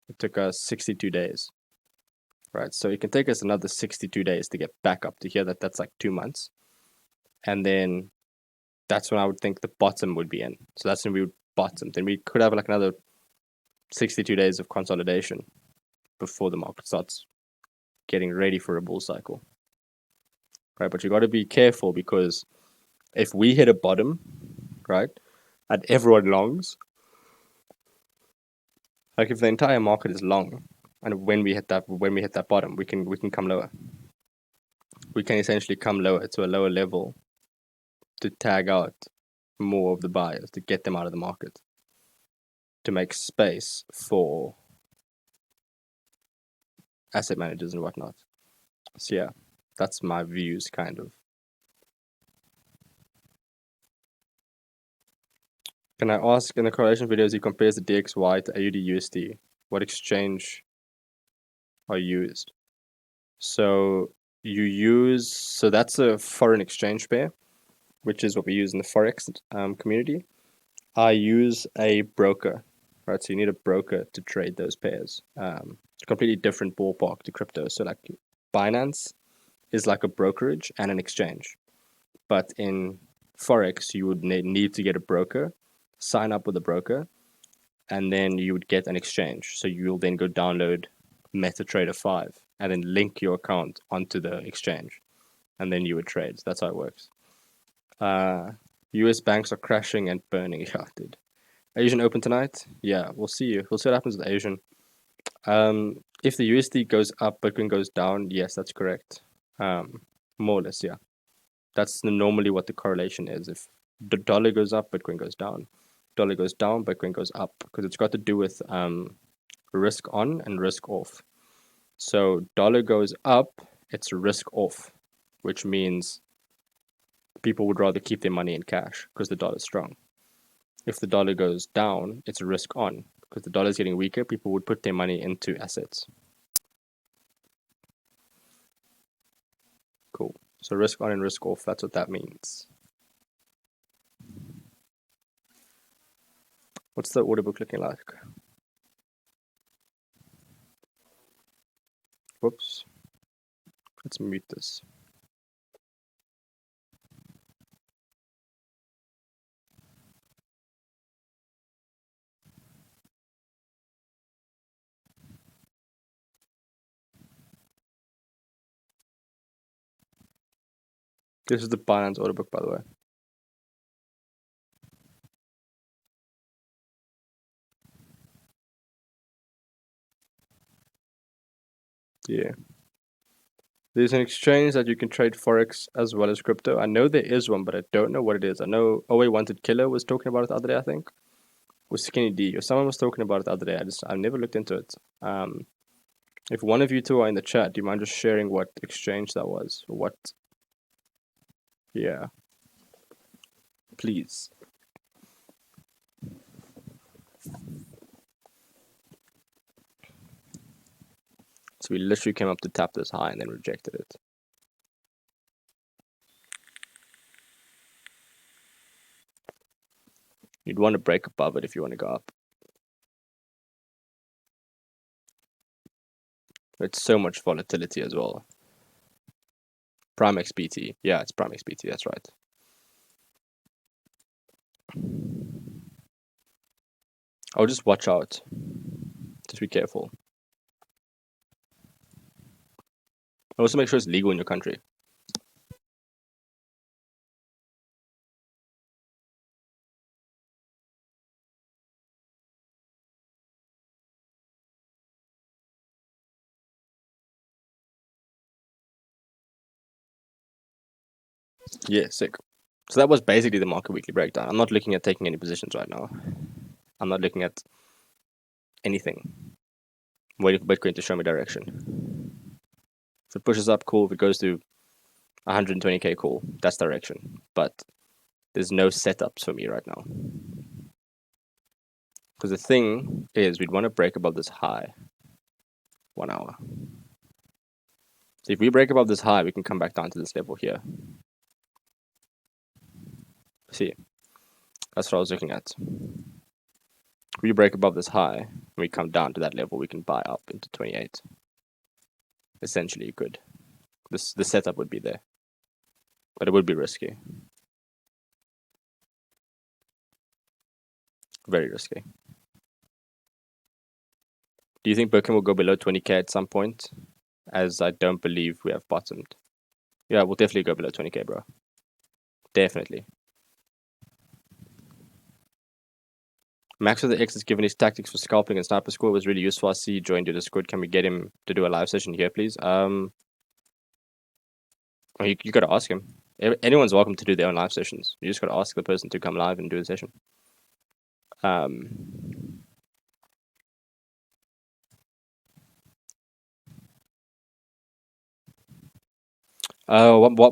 It took us 62 days, right? So it can take us another 62 days to get back up to here. That's like 2 months. And then that's when I would think the bottom would be in. So that's when we would bottom. Then we could have like another 62 days of consolidation before the market starts getting ready for a bull cycle, right? But you got to be careful, because if we hit a bottom, right, and everyone longs, like if the entire market is long, and when we hit that bottom, we can come lower. We can essentially come lower to a lower level to tag out more of the buyers, to get them out of the market, to make space for asset managers and whatnot. So yeah, that's my views, kind of. Can I ask, in the correlation videos, he compares the DXY to AUD USD. What exchange are used? So that's a foreign exchange pair, which is what we use in the Forex community. I use a broker, right? So you need a broker to trade those pairs. It's a completely different ballpark to crypto. So like Binance is like a brokerage and an exchange. But in Forex, you would need to get a broker, sign up with a broker, and then you would get an exchange. So you'll then go download MetaTrader 5 and then link your account onto the exchange, and then you would trade. So that's how it works. US banks are crashing and burning. Yeah, dude. Asian open tonight? Yeah, we'll see. We'll see what happens with Asian. If the USD goes up, Bitcoin goes down. Yes, that's correct. More or less, yeah. That's normally what the correlation is. If the dollar goes up, Bitcoin goes down. Dollar goes down, Bitcoin goes up, because it's got to do with risk on and risk off. So dollar goes up, it's risk off, which means people would rather keep their money in cash because the dollar is strong. If the dollar goes down, it's a risk on because the dollar is getting weaker. People would put their money into assets. Cool. So risk on and risk off, that's what that means. What's the order book looking like? Whoops. Let's mute this. This is the Binance order book, by the way. Yeah. There's an exchange that you can trade Forex as well as crypto. I know there is one, but I don't know what it is. I know OA Wanted Killer was talking about it the other day, I think. Or Skinny D, or someone was talking about it the other day. I've never looked into it. If one of you two are in the chat, do you mind just sharing what exchange that was? Or what? Yeah. Please. So we literally came up to tap this high and then rejected it. You'd want to break above it if you want to go up. It's so much volatility as well. Prime XBT. Yeah, it's Prime XBT, that's right. I'll just watch out. Just be careful. Also make sure it's legal in your country. Yeah, sick. So that was basically the market weekly breakdown. I'm not looking at taking any positions right now. I'm not looking at anything. I'm waiting for Bitcoin to show me direction. If it pushes up, cool. If it goes to 120k, cool. That's direction. But there's no setups for me right now. Because the thing is, we'd want to break above this high. 1 hour. So if we break above this high, we can come back down to this level here. See, that's what I was looking at. If we break above this high, and we come down to that level, we can buy up into 28. Essentially, you could. The setup would be there. But it would be risky. Very risky. Do you think Bitcoin will go below 20k at some point? As I don't believe we have bottomed. Yeah, we'll definitely go below 20k, bro. Definitely. Max with the X has given his tactics for scalping and sniper score was really useful. I see he joined your Discord. Can we get him to do a live session here, please? You got to ask him. Anyone's welcome to do their own live sessions. You just got to ask the person to come live and do the session. What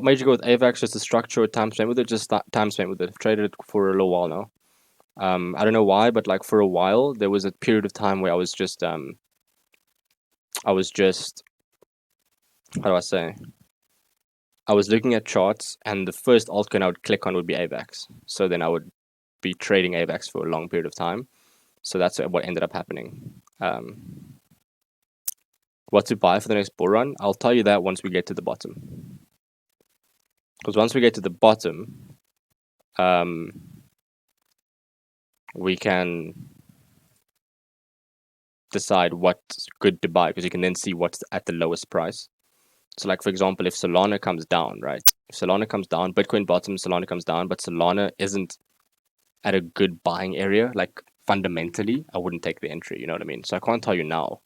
made you go with AVAX? Just the structure or time spent with it? Just time spent with it. I've traded it for a little while now. I don't know why, but like for a while, there was a period of time where I was just, how do I say? I was looking at charts, and the first altcoin I would click on would be AVAX. So then I would be trading AVAX for a long period of time. So that's what ended up happening. What to buy for the next bull run? I'll tell you that once we get to the bottom. Because once we get to the bottom, we can decide what's good to buy, because you can then see what's at the lowest price. So like, for example, if Solana comes down, right? If Solana comes down, Bitcoin bottoms, Solana comes down, but Solana isn't at a good buying area, like fundamentally, I wouldn't take the entry, you know what I mean? So I can't tell you now.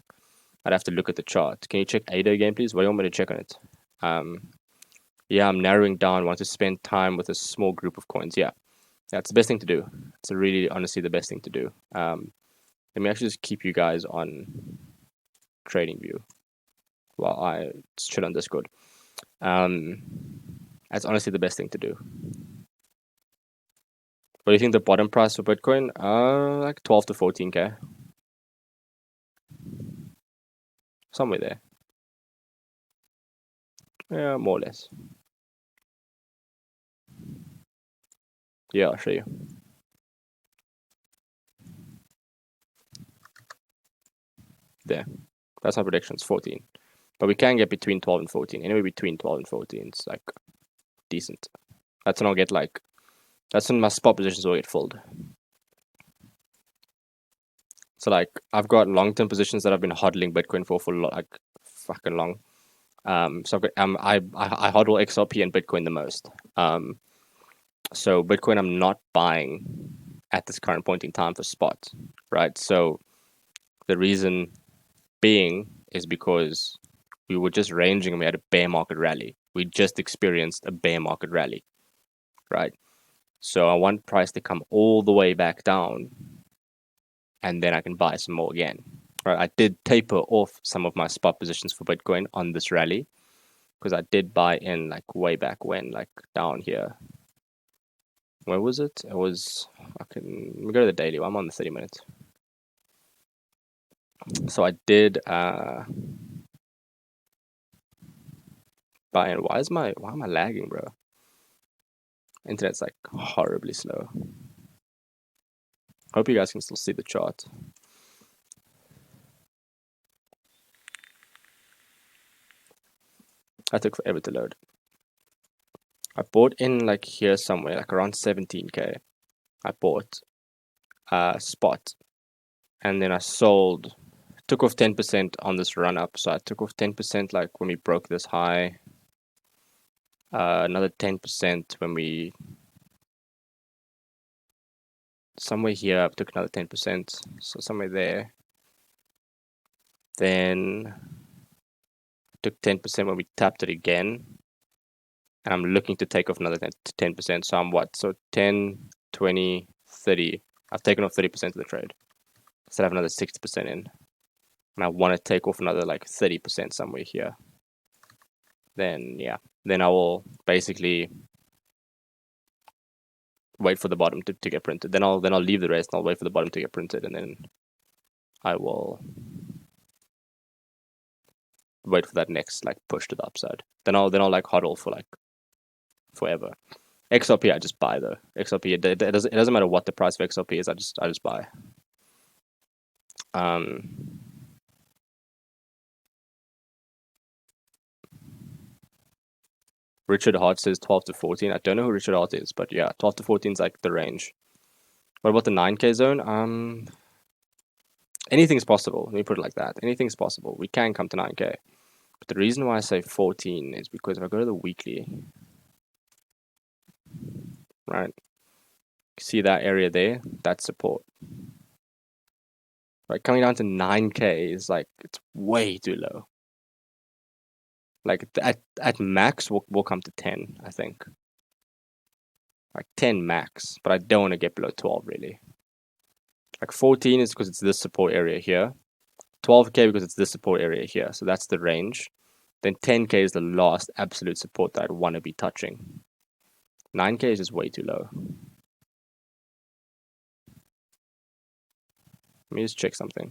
I'd have to look at the chart. Can you check ADA again, please? What do you want me to check on it? Yeah, I'm narrowing down. Want to spend time with a small group of coins. Yeah, that's the best thing to do. It's really, honestly, the best thing to do. Let me actually just keep you guys on TradingView while I chill on Discord. That's honestly the best thing to do. What do you think the bottom price for Bitcoin? Like 12 to 14K. Somewhere there. Yeah, more or less. Yeah, I'll show you. There. That's my predictions, 14. But we can get between 12 and 14. Anyway, between 12 and 14, it's like decent. That's when I'll get like, that's when my spot positions will get filled. So like, I've got long-term positions that I've been hodling Bitcoin for like fucking long. So I've got, I hodl XRP and Bitcoin the most. So Bitcoin I'm not buying at this current point in time for spot, right? So the reason being is because we were just ranging and we had a bear market rally. We just experienced a bear market rally, right? So I want price to come all the way back down and then I can buy some more again. Right? I did taper off some of my spot positions for Bitcoin on this rally because I did buy in like way back when, like down here. Where was it? It was let me go to the daily. I'm on the 30 minutes. So I did buy in. Why am I lagging, bro? Internet's like horribly slow. Hope you guys can still see the chart. That took forever to load. I bought in like here somewhere, like around 17K. I bought spot, and then I sold. Took off 10% on this run up, so I took off 10% like when we broke this high. Another 10% when we somewhere here. I took another 10%, so somewhere there. Then took 10% when we tapped it again. And I'm looking to take off another 10%. So I'm what? So 10, 20, 30. I've taken off 30% of the trade. Still have another 60% in. And I want to take off another like 30% somewhere here. Then yeah. Then I will basically wait for the bottom to get printed. Then I'll leave the rest and I'll wait for the bottom to get printed, and then I will wait for that next like push to the upside. Then I'll like hodl for like forever. XRP I just buy though. XRP it doesn't matter what the price of XRP is. I just buy. Richard Hart says 12 to 14. I don't know who Richard Hart is, but yeah, 12 to 14 is like the range. What about the 9K zone? Anything's possible. Let me put it like that. Anything's possible. We can come to 9K. But the reason why I say 14 is because if I go to the weekly, right? See that area there? That's support. Right, coming down to 9K is like, it's way too low. Like at max, we'll come to 10, I think. Like 10 max, but I don't want to get below 12 really. Like 14 is because it's this support area here. 12K because it's this support area here. So that's the range. Then 10K is the last absolute support that I'd want to be touching. 9K is just way too low. Let me just check something.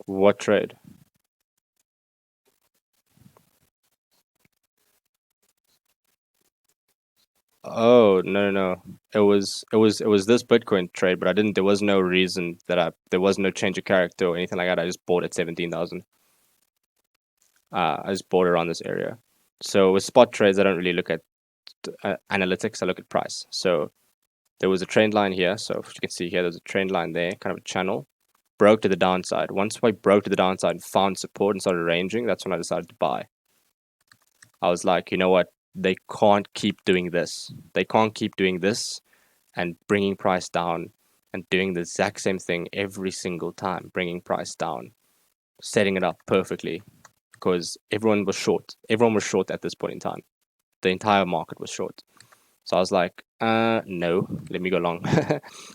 What trade? Oh no. It was this Bitcoin trade, but I didn't. There was no reason that there was no change of character or anything like that. I just bought at 17,000. I just bought around this area. So with spot trades, I don't really look at analytics. I look at price. So there was a trend line here. So if you can see here, there's a trend line there, kind of a channel. Broke to the downside. Once I broke to the downside and found support and started ranging, that's when I decided to buy. I was like, you know what? They can't keep doing this. They can't keep doing this and bringing price down and doing the exact same thing every single time, bringing price down, setting it up perfectly because everyone was short. Everyone was short at this point in time. the entire market was short. So I was like, no, let me go long.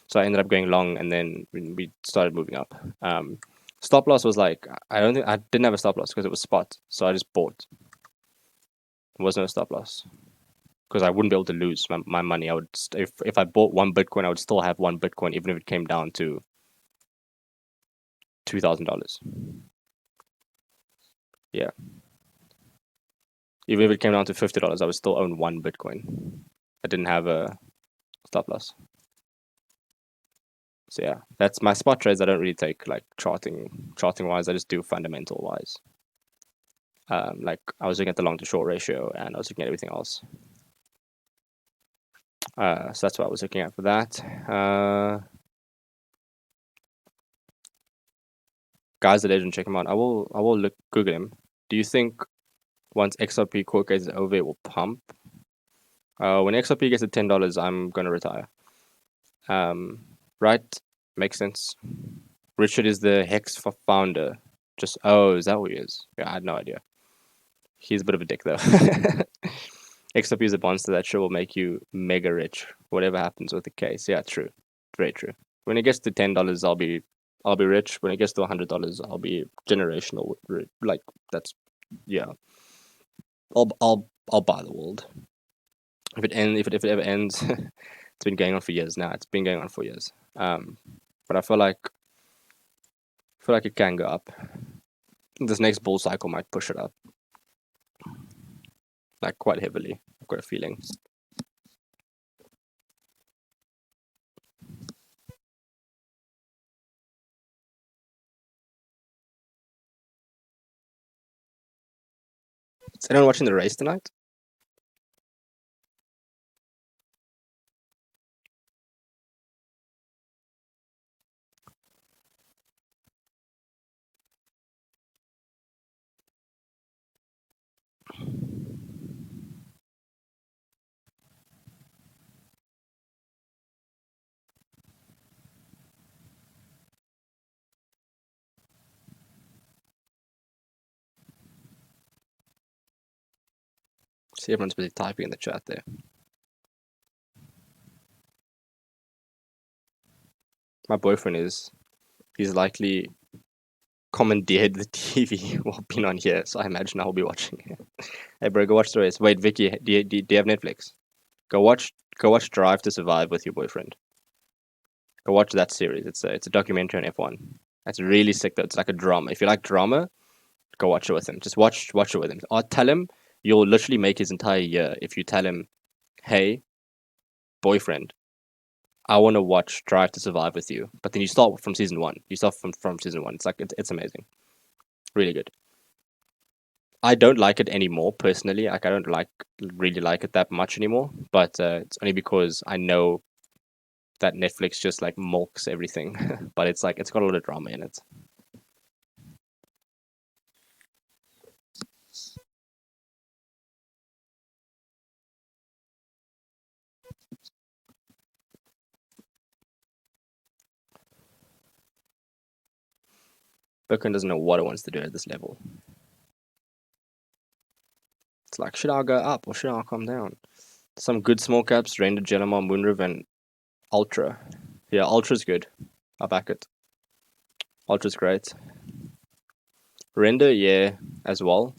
So I ended up going long, and then we started moving up. Stop loss was like, I didn't have a stop loss because it was spot, so I just bought. There was no stop loss because I wouldn't be able to lose my money. I would if I bought one Bitcoin, I would still have one Bitcoin even if it came down to $2,000. Yeah, even if it came down to $50, I would still own one Bitcoin. I didn't have a stop loss. So yeah, that's my spot trades. I don't really take like charting wise. I just do fundamental wise. Like I was looking at the long to short ratio, and I was looking at everything else. So that's what I was looking at for that. Guys that didn't check him out, I will Google him. Do you think once XRP court case is over, it will pump? When XRP gets to $10, I'm gonna retire. Right? Makes sense. Richard is the Hex founder. Is that who he is? Yeah, I had no idea. He's a bit of a dick though. XRP is a monster that sure will make you mega rich. Whatever happens with the case. Yeah, true. Very true. When it gets to $10, I'll be rich. When it gets to $100, I'll be generational. Like that's yeah. I'll buy the world. If it ever ends, it's been going on for years now. It's been going on for years. But I feel like it can go up. This next bull cycle might push it up, like quite heavily. I've got a feeling. Is anyone watching the race tonight? See, everyone's busy typing in the chat there. My boyfriend he's likely commandeered the TV while being on here, so I imagine I'll be watching it. Hey bro, go watch the race. Wait, Vicky, do you have Netflix? Go watch Drive to Survive with your boyfriend. Go watch that series. It's a documentary on F1. That's really sick though. It's like a drama. If you like drama, go watch it with him. Just watch it with him. Or tell him you'll literally make his entire year if you tell him, hey, boyfriend, I want to watch Drive to Survive with you. But then you start from season 1. You start from season 1. It's like it's amazing. Really good. I don't like it anymore personally. Like I don't really like it that much anymore. But it's only because I know that Netflix just like milks everything. But it's got a lot of drama in it. Bitcoin doesn't know what it wants to do at this level. It's like, should I go up or should I come down? Some good small caps: Render, Jellamar, Moonriv, and Ultra. Yeah, Ultra's good. I back it. Ultra's great. Render, yeah, as well.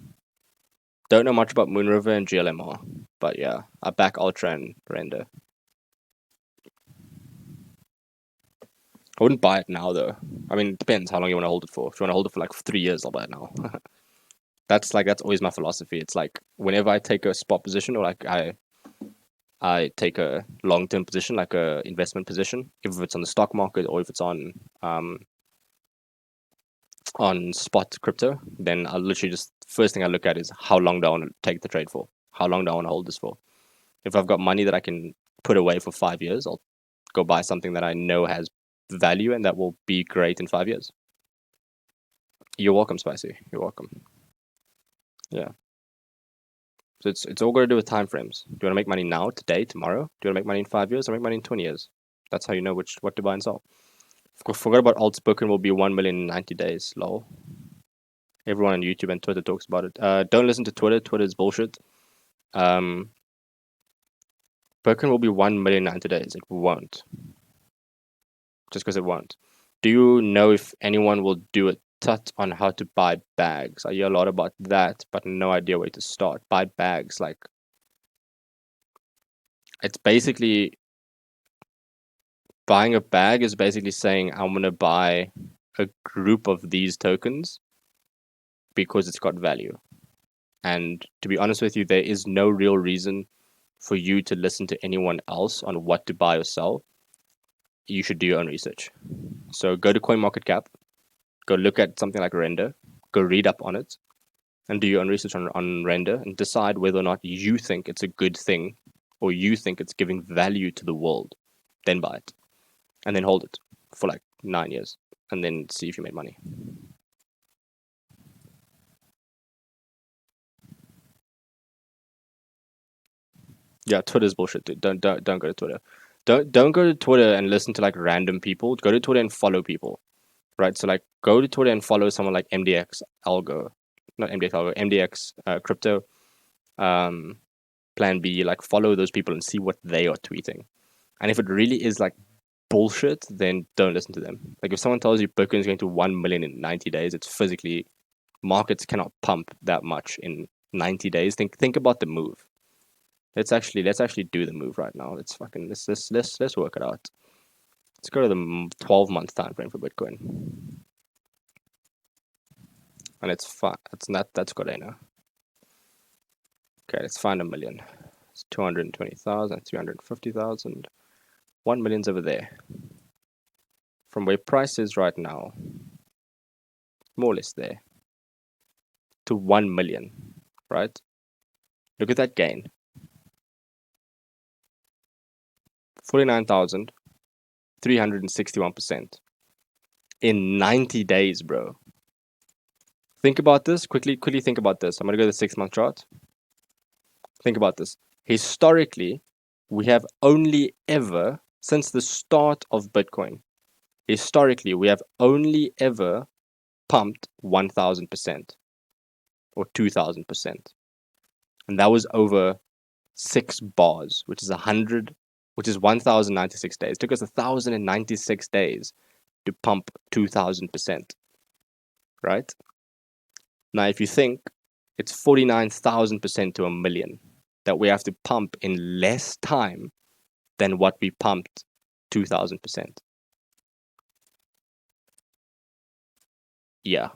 Don't know much about Moonriver and GLMR, but yeah, I back Ultra and Render. I wouldn't buy it now though. I mean, it depends how long you want to hold it for. If you want to hold it for like 3 years, I'll buy it now. That's always my philosophy. It's like whenever I take a spot position or like I take a long-term position, like a investment position, if it's on the stock market or if it's on spot crypto, then I'll literally just first thing I look at is how long do I want to take the trade for? How long do I want to hold this for? If I've got money that I can put away for 5 years, I'll go buy something that I know has value and that will be great in 5 years. You're welcome, Spicy. You're welcome. Yeah. So it's all got to do with time frames. Do you want to make money now, today, tomorrow? Do you want to make money in 5 years or make money in 20 years? That's how you know what to buy and sell. Forgot about Altspoken will be 1 million in 90 days. Lol. Everyone on YouTube and Twitter talks about it. Don't listen to Twitter. Twitter is bullshit. Bitcoin will be 1 million in 90 days. It won't. Just because it won't. Do you know if anyone will do a tut on how to buy bags? I hear a lot about that, but no idea where to start. Buy bags, like it's basically buying a bag is basically saying I'm gonna buy a group of these tokens because it's got value. And to be honest with you, there is no real reason for you to listen to anyone else on what to buy or sell. You should do your own research. So go to CoinMarketCap, go look at something like Render, go read up on it, and do your own research on Render and decide whether or not you think it's a good thing or you think it's giving value to the world. Then buy it. And then hold it for like 9 years and then see if you made money. Yeah, Twitter's bullshit, dude. Don't go to Twitter. Don't go to Twitter and listen to like random people. Go to Twitter and follow people. Right? So like go to Twitter and follow someone like MDX Algo. Not MDX Algo, MDX crypto, Plan B, like follow those people and see what they are tweeting. And if it really is like bullshit, then don't listen to them. Like if someone tells you Bitcoin is going to 1 million in 90 days, it's physically markets cannot pump that much in 90 days. Think about the move. Let's actually do the move right now. Let's work it out. Let's go to the 12-month time frame for Bitcoin. And it's fine. That's Cordano. Okay, let's find a million. It's 220,000, 350,000. 1 million's over there. From where price is right now, more or less there, to 1 million, right? Look at that gain. 49,361% in 90 days, bro. Think about this. Quickly think about this. I'm going to go to the 6-month chart. Think about this. Historically, we have only ever, since the start of Bitcoin, historically, we have only ever pumped 1,000% or 2,000%. And that was over 6 bars, which is 1,096 days. It took us 1,096 days to pump 2,000%. Right? Now, if you think it's 49,000% to a million that we have to pump in less time than what we pumped 2,000%. Yeah.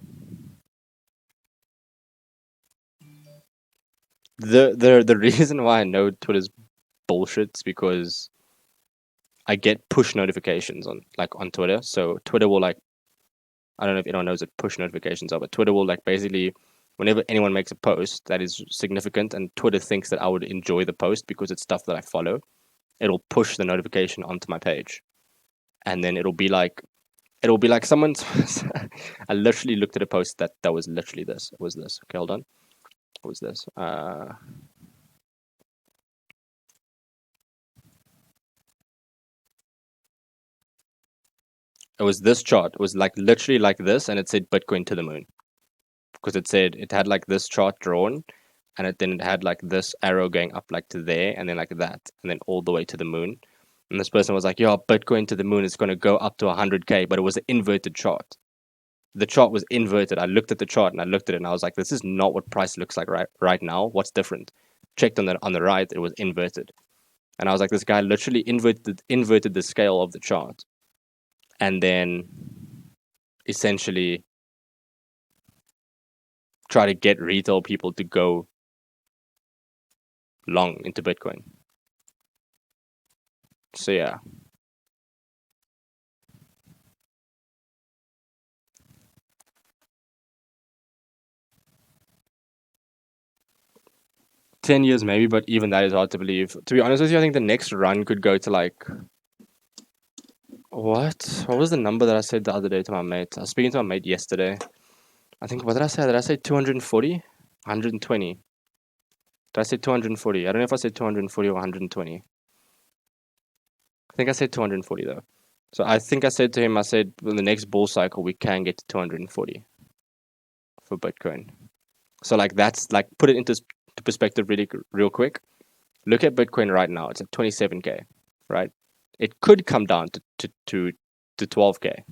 The reason why I know Twitter's bullshit is because I get push notifications on Twitter. So Twitter will I don't know if anyone knows what push notifications are, but Twitter will basically whenever anyone makes a post that is significant and Twitter thinks that I would enjoy the post because it's stuff that I follow, it'll push the notification onto my page. And then it'll be like someone's I literally looked at a post that was literally this. It was this. Okay, hold on. What was this? It was this chart. It was literally like this, and it said Bitcoin to the moon. Because it had this chart drawn, and then it had this arrow going up to there, and then that, and then all the way to the moon. And this person was like, "Yo, Bitcoin to the moon is going to go up to 100K," but it was an inverted chart. The chart was inverted. I looked at the chart and I looked at it and I was like, "This is not what price looks like right now. What's different?" Checked on the right, it was inverted, and I was like, "This guy literally inverted the scale of the chart, and then essentially try to get retail people to go long into Bitcoin." So yeah. $10 years maybe, but even that is hard to believe. To be honest with you, I think the next run could go to what was the number that I said the other day to my mate? I was speaking to my mate yesterday. I think, what did I say? Did I say 240? 120? Did I say 240? I don't know if I said 240 or 120. I think I said 240 though. So I think I said to him, I said, in the next bull cycle, we can get to 240 for Bitcoin. So that's put it into perspective real quick. Look at Bitcoin right now. It's at 27K, right? It could come down to 12K,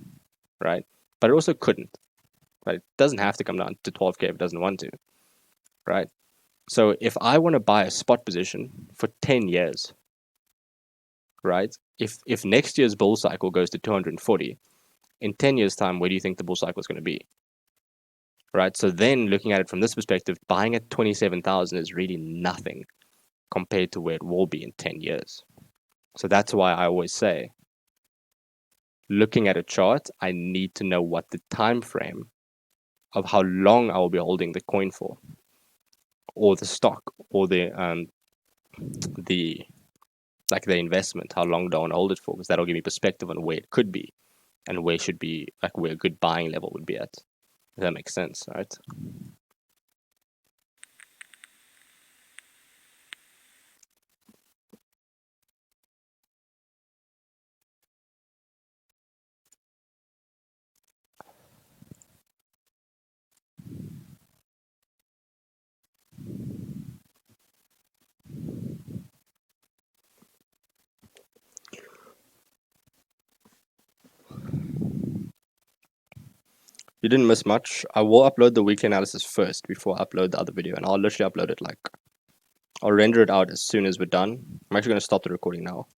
right? But it also couldn't, right? It doesn't have to come down to 12K if it doesn't want to, right? So if I want to buy a spot position for 10 years, right? If next year's bull cycle goes to 240, in 10 years' time, where do you think the bull cycle is going to be? Right? So then looking at it from this perspective, buying at 27,000 is really nothing compared to where it will be in 10 years. So that's why I always say, looking at a chart, I need to know what the time frame of how long I will be holding the coin for, or the stock, or the like the investment. How long do I want to hold it for? Because that'll give me perspective on where it could be, and where should be like where a good buying level would be at. If that makes sense, right? You didn't miss much. I will upload the weekly analysis first before I upload the other video, and I'll literally upload it like I'll render it out as soon as we're done. I'm actually going to stop the recording now.